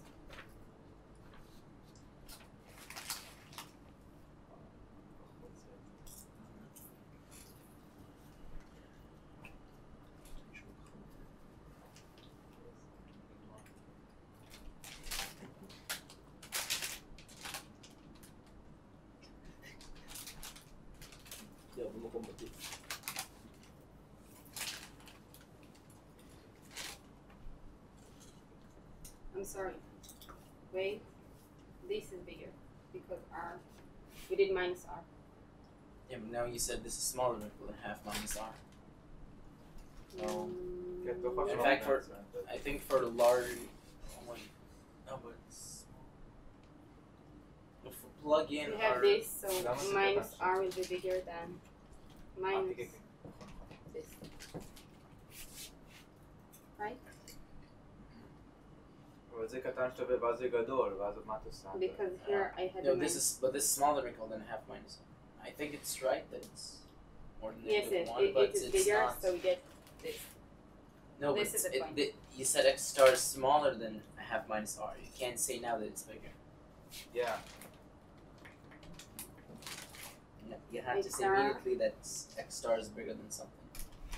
I'm sorry. Wait. This is bigger because r. We did minus r. Yeah, but now you said this is smaller than or equal to half minus r. In fact, I think for the large, oh wait, no, but it's small. If we plug in We have our this, so minus r will be bigger than minus this. Right? אבל זה קטן שווה ואז זה גדול, ואז מה את עושה? Because here I had no, a this minus. is but this is smaller than or equal than half minus 1. I think it's right that it's more than Yes, negative yes, 1, but it is it's bigger, not. so we get this. No, This but is the point. you said x star is smaller than a half minus r. You can't say now that it's bigger. Yeah. No, you have to X say star. immediately that x star is bigger than something.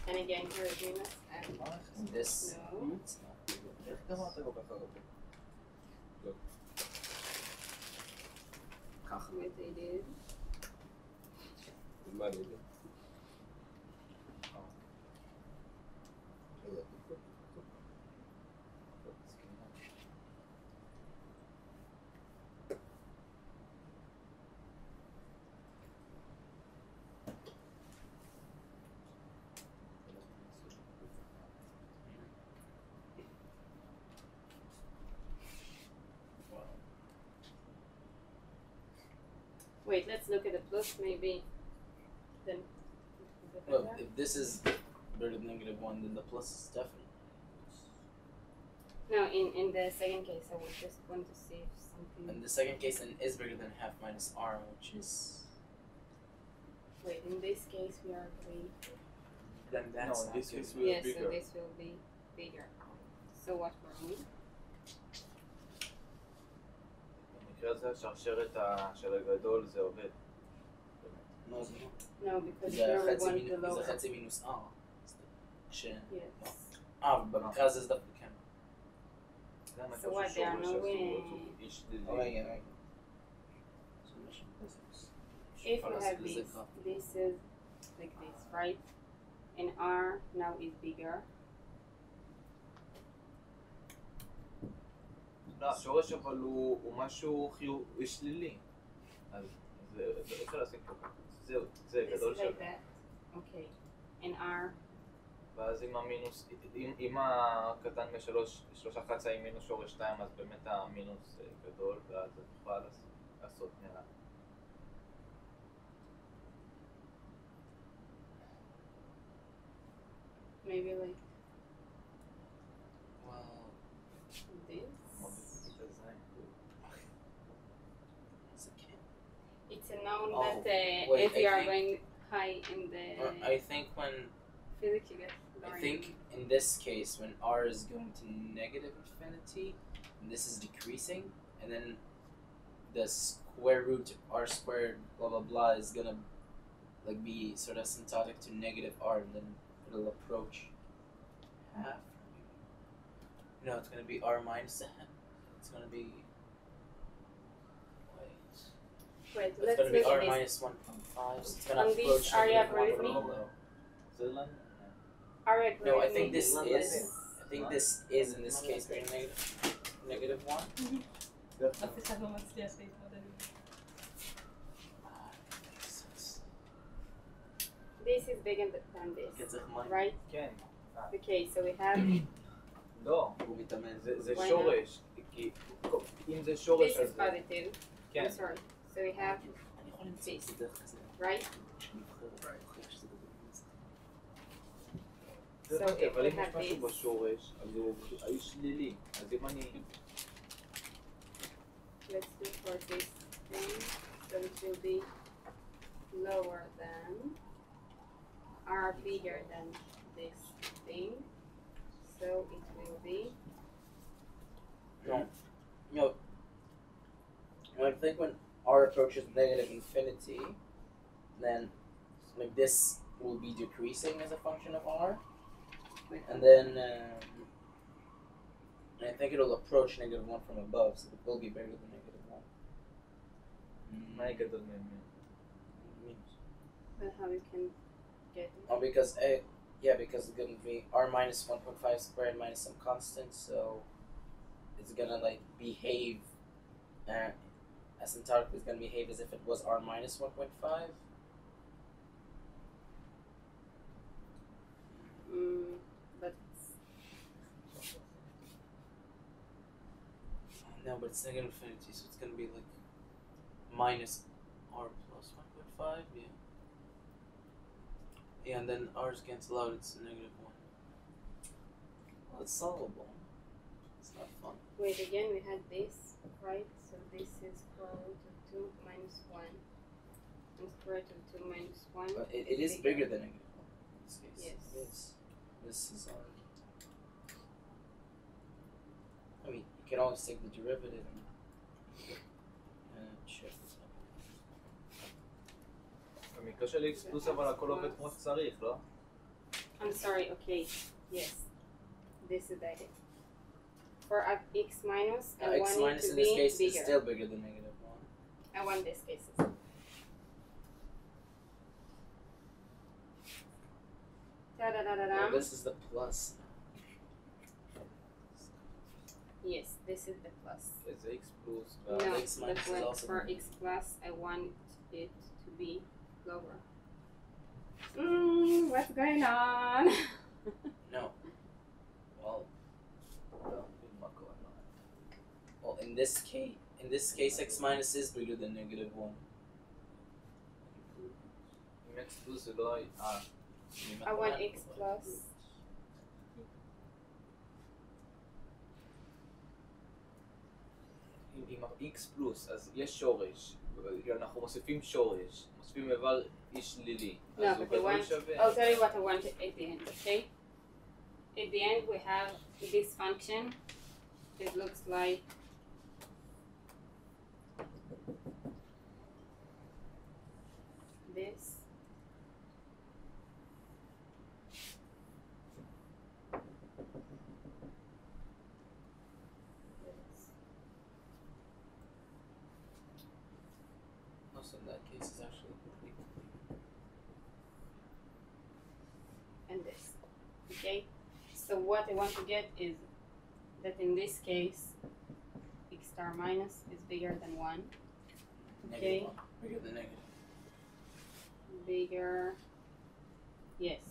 And again, here is minus and And this, no. it's not. איך גמרת כל כך הרבה? ככה. What they did. מה אני יודע? Wait, let's look at the plus maybe. Then. Well, if this is bigger than -1, then the plus is definitely. No, in the second case, I was just want to see if something. And the second case then is bigger than half minus r, which is. Wait, in this case we are 3. Then that's No, not this good. is will Yes, bigger. so this will be bigger. So what for me? במקרה הזה השרשרת של הגדול זה עובד. No, it's not. No, because זה here we חצי want מינוס- the זה lower. חצי מינוס r. ש... Yes. במקרה הזה זה דווקא כן. זה מה So what, ששורש there are no אסור way. אותו איש שלילי. רגע. If you have this is like this, right? And R now is bigger. לא, השורש אבל הוא משהו חיובי שלילי. אז זה אפשר להשיג פה. זהו, זה This גדול is like שלו. that. Okay. And R. ואז עם המינוס, אם הקטן משלושה חצה עם מינוס שורש 2, אז באמת המינוס גדול, ואז את יכולה לעשות נראה. Maybe like Well, this. it's a can. It's a known Oh, that wait, if you I are think- going high in the I think when physics, you get I lower. think in this case when r is going to negative infinity, and this is decreasing, and then the square root of r squared blah blah blah is gonna like be sort of asymptotic to negative r, and then it'll approach half. No, it's gonna be r minus a half. It's gonna be Wait, it's let's gonna be look r at this. minus 1.5. So it's gonna On this, approach are you negative agree with 1 me? below. Are you No, I agree think with this me? is. I think this is in this case very negative 1. אף אחד לא מצליח להתמודד עם זה. This is bigger than this, כי צריך מים. right? כן. Okay, so we have לא, הוא מתאמן. זה Why שורש. כי אם זה שורש this אז is זה... positive. כן. I'm sorry. So we have אני יכול למצוא את זה דרך זה. right. כשנבחר להוכיח שזה בדיוק זה. זה So הבנתי, if אבל we אם יש have משהו this, בשורש, אז הוא האיש שלילי. אז אם אני... let's look for this thing. So it will be lower than or bigger than this thing. So it will be No. No. I think when r approaches negative infinity, then like this will be decreasing as a function of r, and then I think it'll approach negative 1 from above, so it will be bigger than negative 1. מה גדול ממנו? but how you can get it. Oh, because because it's gonna be r minus 1.5 squared minus some constant, so it's gonna like behave. Asymptotically, it's gonna behave as if it was r minus 1.5. But No, but it's negative infinity, so it's gonna be like minus r plus 1.5. Yeah. Yeah, and then r's cancel out. It's negative 1. Well, it's solvable. It's not fun. wait, again we had this, right? So this is square root of 2 minus 1. And square root of 2 minus 1. But it is bigger than negative 1 in this case. Yes. This is r. I mean, you can always take the derivative and check this out. במקרה של x פלוס אבל הכל עובד כמו שצריך, לא? I'm sorry, okay. Yes. This is that. For x minus, I X want it minus to in be this case bigger. is still bigger than negative 1. I want this case. Well, this is the plus. Yes, this is the plus. זה x פלוס, No, X the minus is plus also for negative. x plus, I want it to be lower. What's going on? No. Well, in this case, x minus is bigger than negative 1. x פלוס זה לא... I want x plus. עם ה-x פלוס, אז יש שורש, אנחנו מוסיפים שורש, מוסיפים איבר אי שלילי. No, אז הוא but the גדול one, שווה. I'll tell you what I want at the end, okay? At the end we have this function. It looks like this. Also, in that case, is actually pretty complete. And this. Okay? So what I want to get is that in this case x star minus is bigger than 1. Okay? Negative 1. Bigger than negative. Bigger, yes,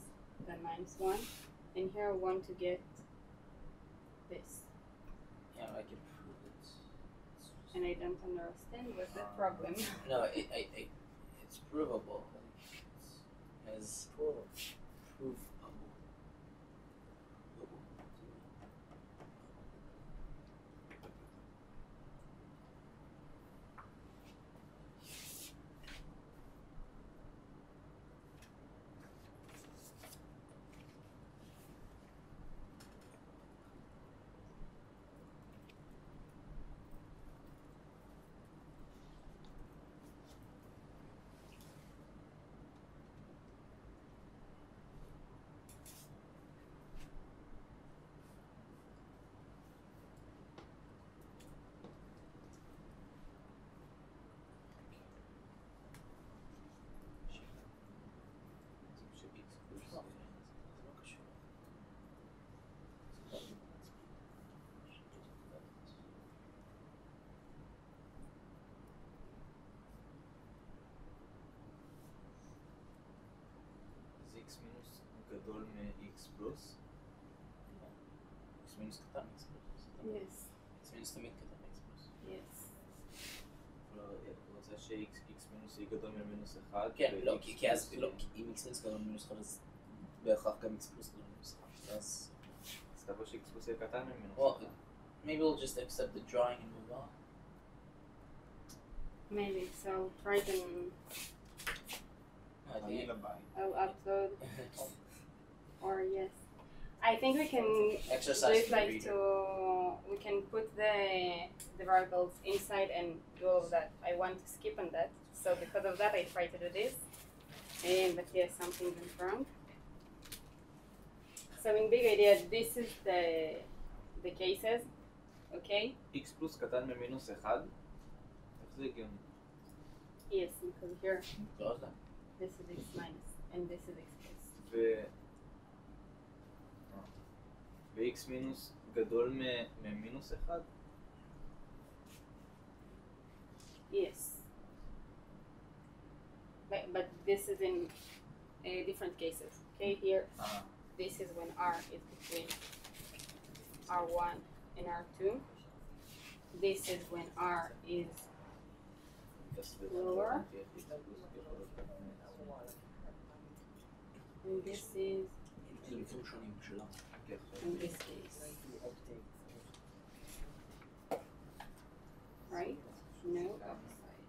than minus 1. And here I want to get this. Yeah, I can prove it. And I don't understand what's the problem. No, it's provable. It's as provable. x מינוס גדול מ-x פלוס? x מינוס קטן x פלוס. Yes. x מינוס תמיד קטן x פלוס. Yes. הוא רוצה ש-x מינוס יהיה גדול ממינוס 1. כן, לא, כי אז, לא, אם x מינוס גדול ממינוס 1 אז בהכרח גם x פלוס גדול ממינוס 1. אז תבוא ש-x פלוס יהיה קטן ממינוס 1. well, maybe we'll just accept the drawing and move on. Maybe, so try to... I'll upload. Or yes. I think we can Exercise do it for like reading. we can put the variables inside and do all of that. I want to skip on that. So because of that I try to do this. But yes, something went wrong. So in big idea, this is the cases. Okay? x פלוס קטן ממינוס 1? איך זה הגיוני? Yes, because here לא יודע. this is x minus and this is x plus. ו-x מינוס גדול ממינוס 1? Yes. But this is in different cases. Okay, here this is when R is between R1 and R2. This is when R is lower. And this is in this case. Right? No outside.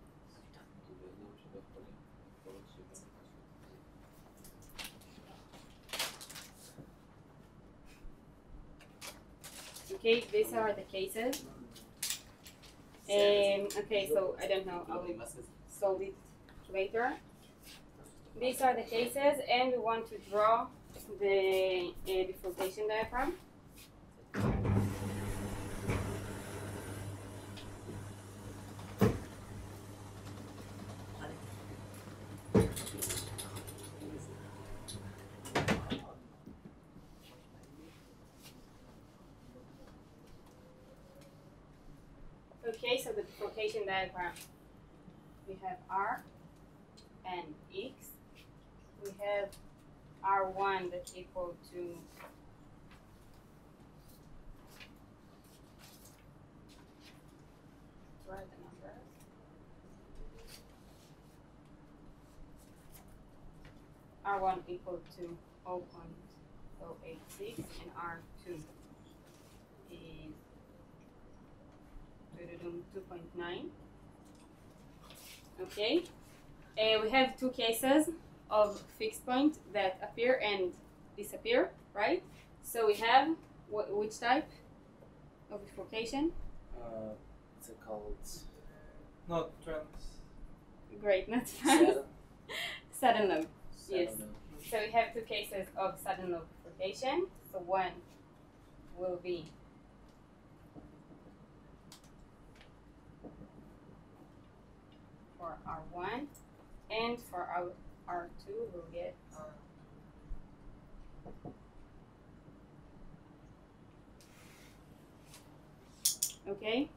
Okay, these are the cases. Okay, so I don't know, I'll solve it later. These are the cases, and we want to draw the bifurcation diagram. Okay, so the bifurcation diagram, we have R and X. We have R1 that's equal to where are the numbers? R1 equal to 0.086 and R2 is 2.9. Okay, we have two cases of fixed point that appear and disappear, right? So we have which type of bifurcation? What's it called? Not trans. Great, not Saddle. sudden lobe. Yes. Saddle node. So we have two cases of sudden lobe bifurcation. So one will be for R1, and for R2 we'll get okay.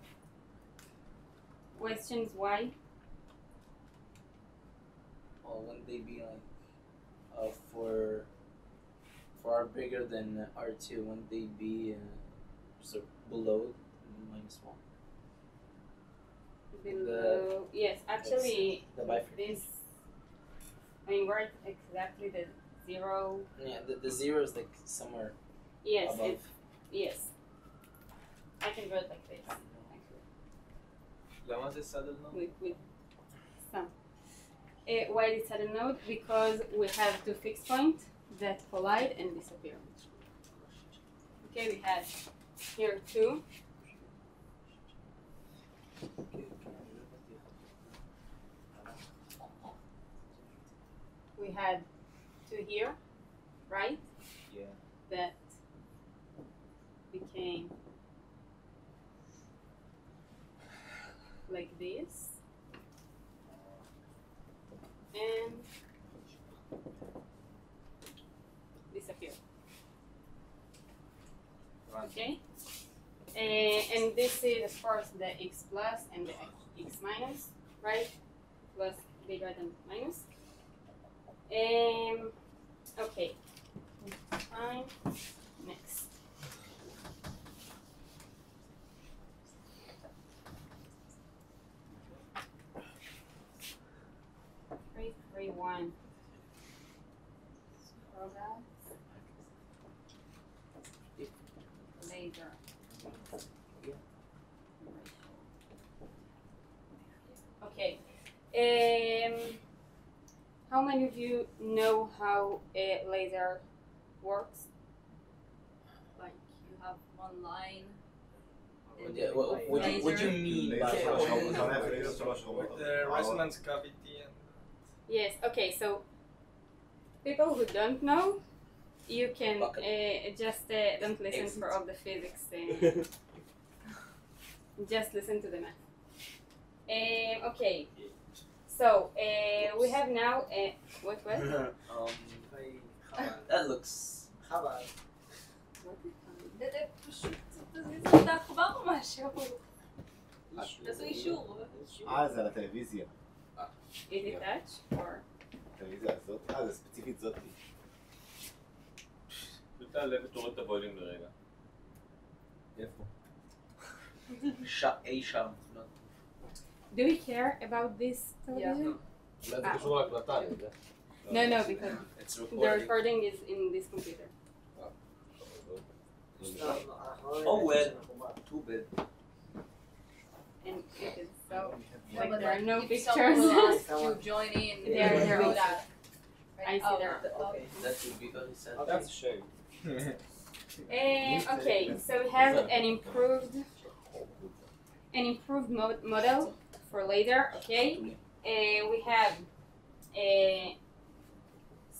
Questions why? Well, wouldn't they be like for R bigger than R2? Wouldn't they be sort of below -1? Below, yes, actually, the bifurcation. this, I mean, where exactly the zero? Yeah, the zero is like somewhere Yes, above. yes. I can draw it like this, actually, למה זה saddle node? with some. Why is sudden node? Because we have two fixed points that collide and disappear. Okay, we had here two. We had two here, right? Yeah. That became like this. And disappear. Okay? And this is, of course, the x plus and the x minus, right? Plus bigger than minus. Okay. Fine. Next. Three, one. Scroll down. Laser. Okay. How many of you know how a laser works? Like you have one line. and Yeah, what do you mean by With the resonance cavity and Yes. Okay. So people who don't know, you can just don't listen for all the physics. Just listen to the math. Okay. So we have now what? That looks. זה פשוט תזיז את העכבר או משהו. תעשו אישור. זה על הטלוויזיה. Is it touch or? הטלוויזיה הזאת? זה ספציפית זאתי. פשוט תעלה ותוריד את הווליום לרגע. איפה? אי שם. Do we care about this television? אולי זה קשור להקלטה, אני יודע. No, because the recording is in this computer. Oh well, too bad. And it is so like but there are no if pictures. someone will ask to join in, They're do all that. I see there. Okay. That would be very sad. Oh, that's a shame. Okay, so we have an improved model for laser. Okay, we have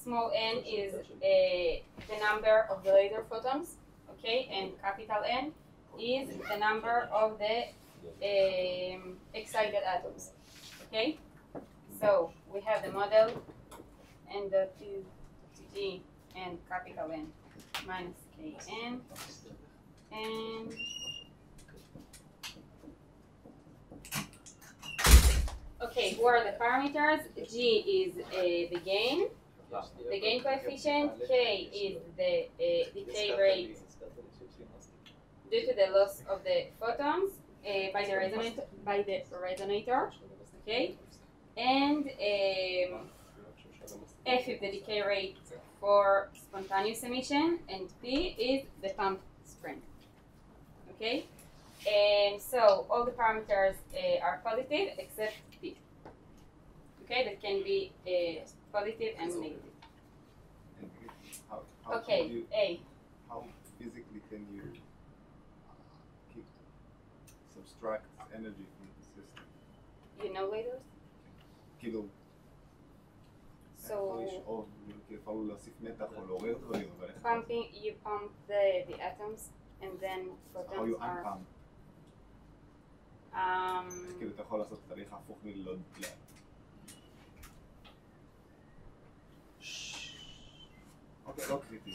small n is the number of the laser photons. Okay, and capital N is the number of the excited atoms. Okay, so we have the model, and that is G and capital N minus Kn, and okay, who are the parameters? G is the gain coefficient. K is the decay rate due to the loss of the photons by the resonator, okay, and F is the decay rate for spontaneous emission, and P is the pump spring. Okay, and so all the parameters are positive except P. Okay, that can be positive and negative. How Okay, can you, A. how physically can you keep subtract energy from the system? You know later? כאילו, So או לפעמים להוסיף מתח או לעורר דברים, אבל איך... pumping, you pump the atoms, and then How you photons are. unpump? איך כאילו אתה יכול לעשות תהליך הפוך מלא... אוקיי, לא קריטי.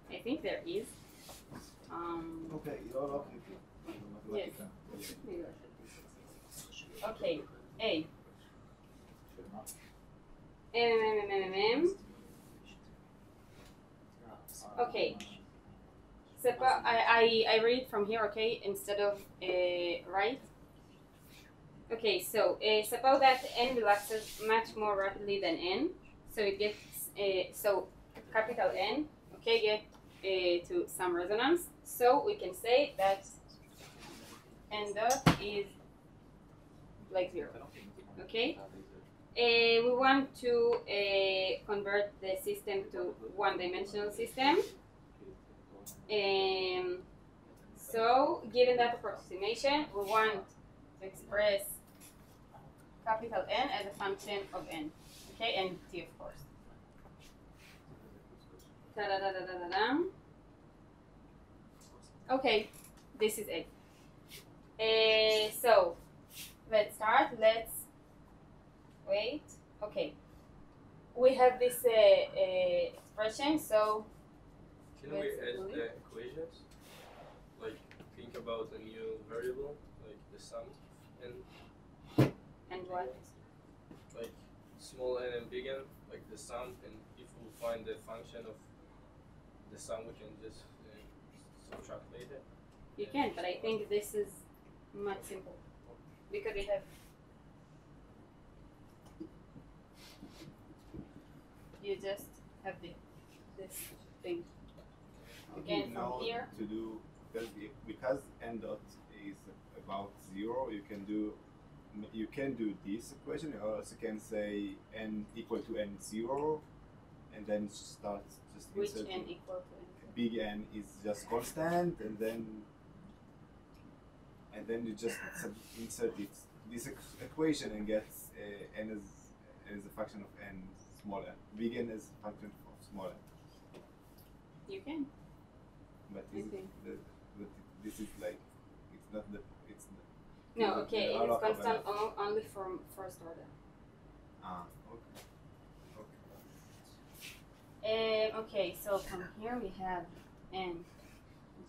I think there is. אוקיי, לא קריטי. Yes. Okay, A. Okay. I read it from here, okay, instead of right. Okay, so suppose that N relaxes much more rapidly than N, so it gets so capital N, okay, get to some resonance. So we can say that N dot is like 0. Okay. We want to convert the system to one-dimensional system. So, given that approximation, we want to express capital N as a function of N. Okay, and T of course. Ta-da-da-da-da-da-da. Okay, this is it. So, let's start. Let's wait. Okay. We have this expression, so can we add the equations? Like think about a new variable, like the sum and what? Like small n and big N, like the sum, and if we find the function of the sum, we can just subtract later. You can, but I think this is much simple because we have. You just have this thing. Again, from here. To do because n dot is about 0, you can do this equation. You also can say n equal to n0, and then start just which insert n equal to n? Big N is just constant, and then you just insert this equation and get n as a function of n small n. Big N is a function of small n. You can. But this is like it's not. No, okay, it's constant only from first order. Ah, okay. Okay, so from here we have n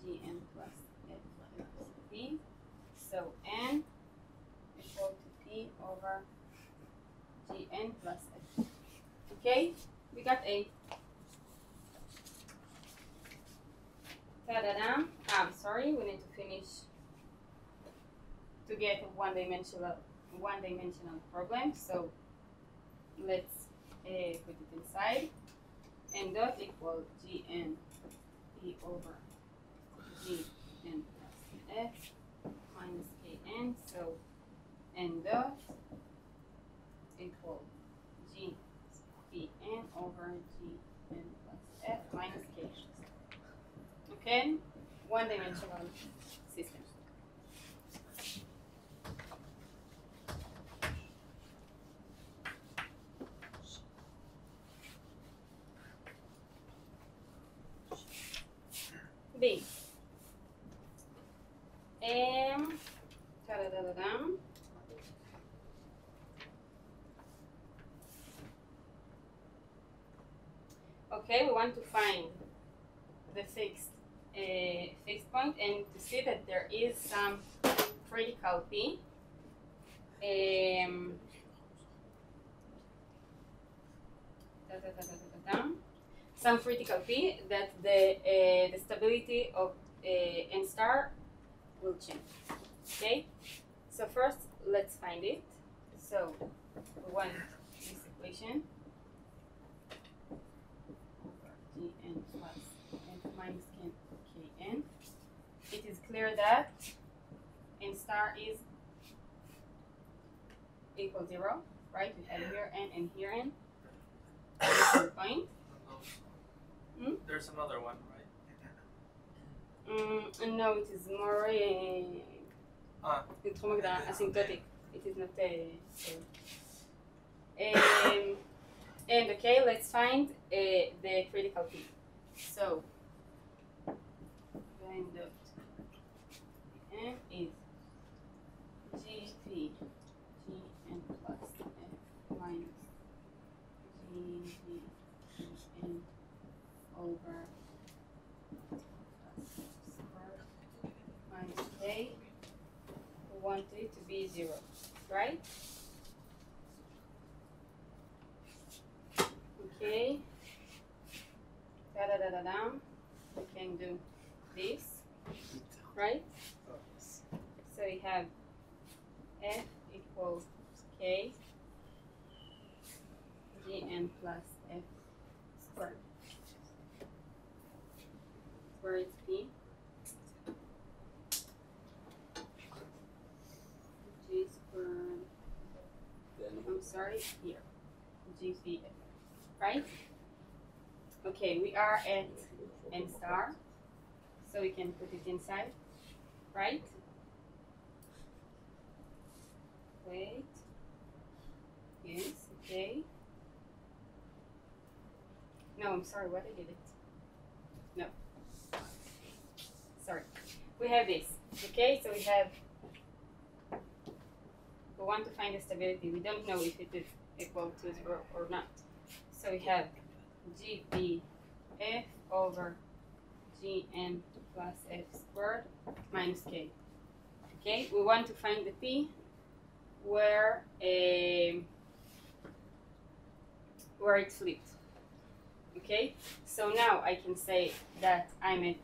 gn plus f plus p. So n equal to p over gn plus f. Okay, we got a. Ta-da-da. I'm sorry, we need to finish to get a one-dimensional problem. So let's put it inside. N dot equal gn p over gn plus f minus kn. So n dot equal g pn over gn plus f minus k. Okay, one-dimensional system. B. Ta-da-da-da-dam. Okay, we want to find the fixed point and to see that there is some critical P. Some critical P that the stability of n star will change. Okay, so first let's find it. So we want this equation Gn plus f minus kn. It is clear that n star is equal 0, right? We have here n and here n. This is the point. There's another one, right? No, it is more asymptotic. It is not and okay, let's find the critical p. So find out n is gp gn plus f minus gn over minus k. We want it to be 0, right? Okay. We can do this, right? So we have f equals k gn plus f squared. Where is p? G squared. I'm sorry, here. GP, right? Okay, we are at n star, so we can put it inside, right? Wait. Yes, okay. No, I'm sorry, what I did it? No. Sorry. We have this, okay? So we want to find the stability. We don't know if it is equal to 0 or not. So we have GP f over Gn plus f squared minus k. Okay, we want to find the p where it's flipped. Okay, so now I can say that I'm at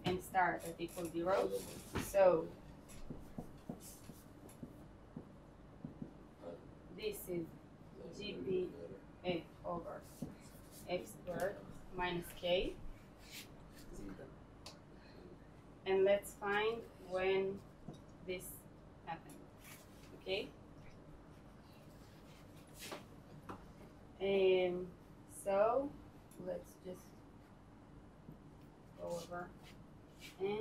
n star that equals 0. So this is GP f over f squared minus k. And let's find when this happened. Okay? So let's just go over n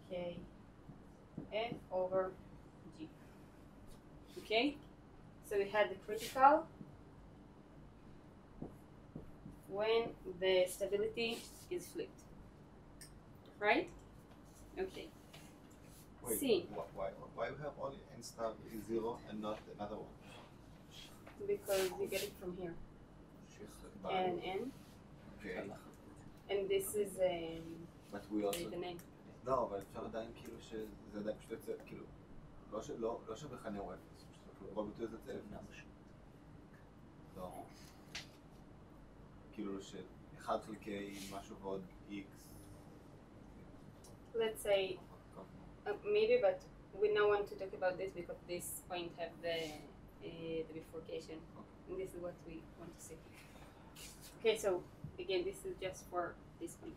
k f over g. Okay? So we had the critical when the stability is flipped. Right? Okay. Wait, C. Why we have only n star is 0 and not another one? Because you get it from here. And n. Okay. And this is But we also... the name. לא, אבל אפשר עדיין כאילו שזה עדיין פשוט יוצא, כאילו, לא שבחנה הוא 0, פשוט רוב ביטוי זה יוצא 0. לא. כאילו ש1 חלקי משהו ועוד x. Let's say, maybe, but we don't want to talk about this because this point have the bifurcation. And this is what we want to see. Okay, so again, this is just for this point.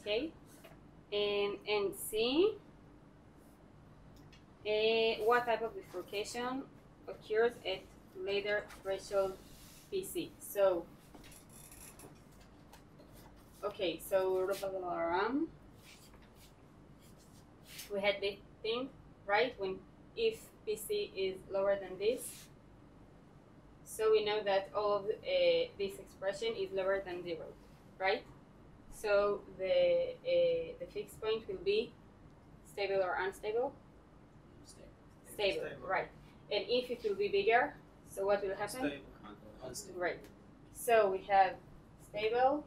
Okay, and see what type of bifurcation occurs at later threshold PC. So, okay, so we had this thing, right? When if PC is lower than this, so we know that all of this expression is lower than 0, right? So the fixed point will be stable or unstable? Stable, right. And if it will be bigger, so what will happen? Unstable. Right. So we have stable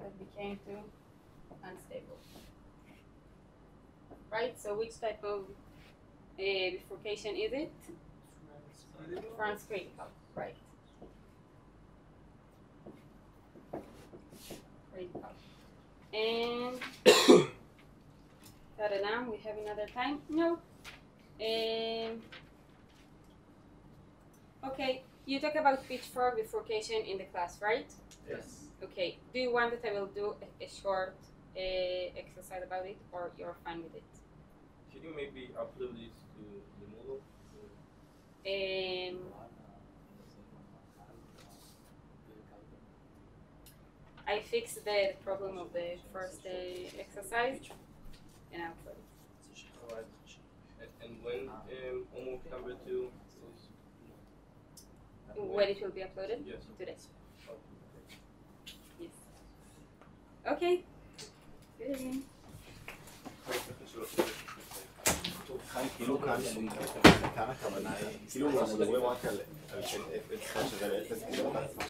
that became to unstable. Right? So which type of bifurcation is it? Transcritical, right. Critical. And we have another time? No. Okay, you talk about pitchfork bifurcation in the class, right? Yes. Okay, do you want that I will do a short exercise about it, or you're fine with it? Can you maybe upload it to the Moodle? I fixed the problem of the first exercise, and I'll put it. Alright. And when homework number 2 is? When it will be uploaded? Yes. Today. Yes. Okay. Good evening. כאילו כאן הכוונה היא, כאילו אנחנו מדברים רק על שווה ל-0, כאילו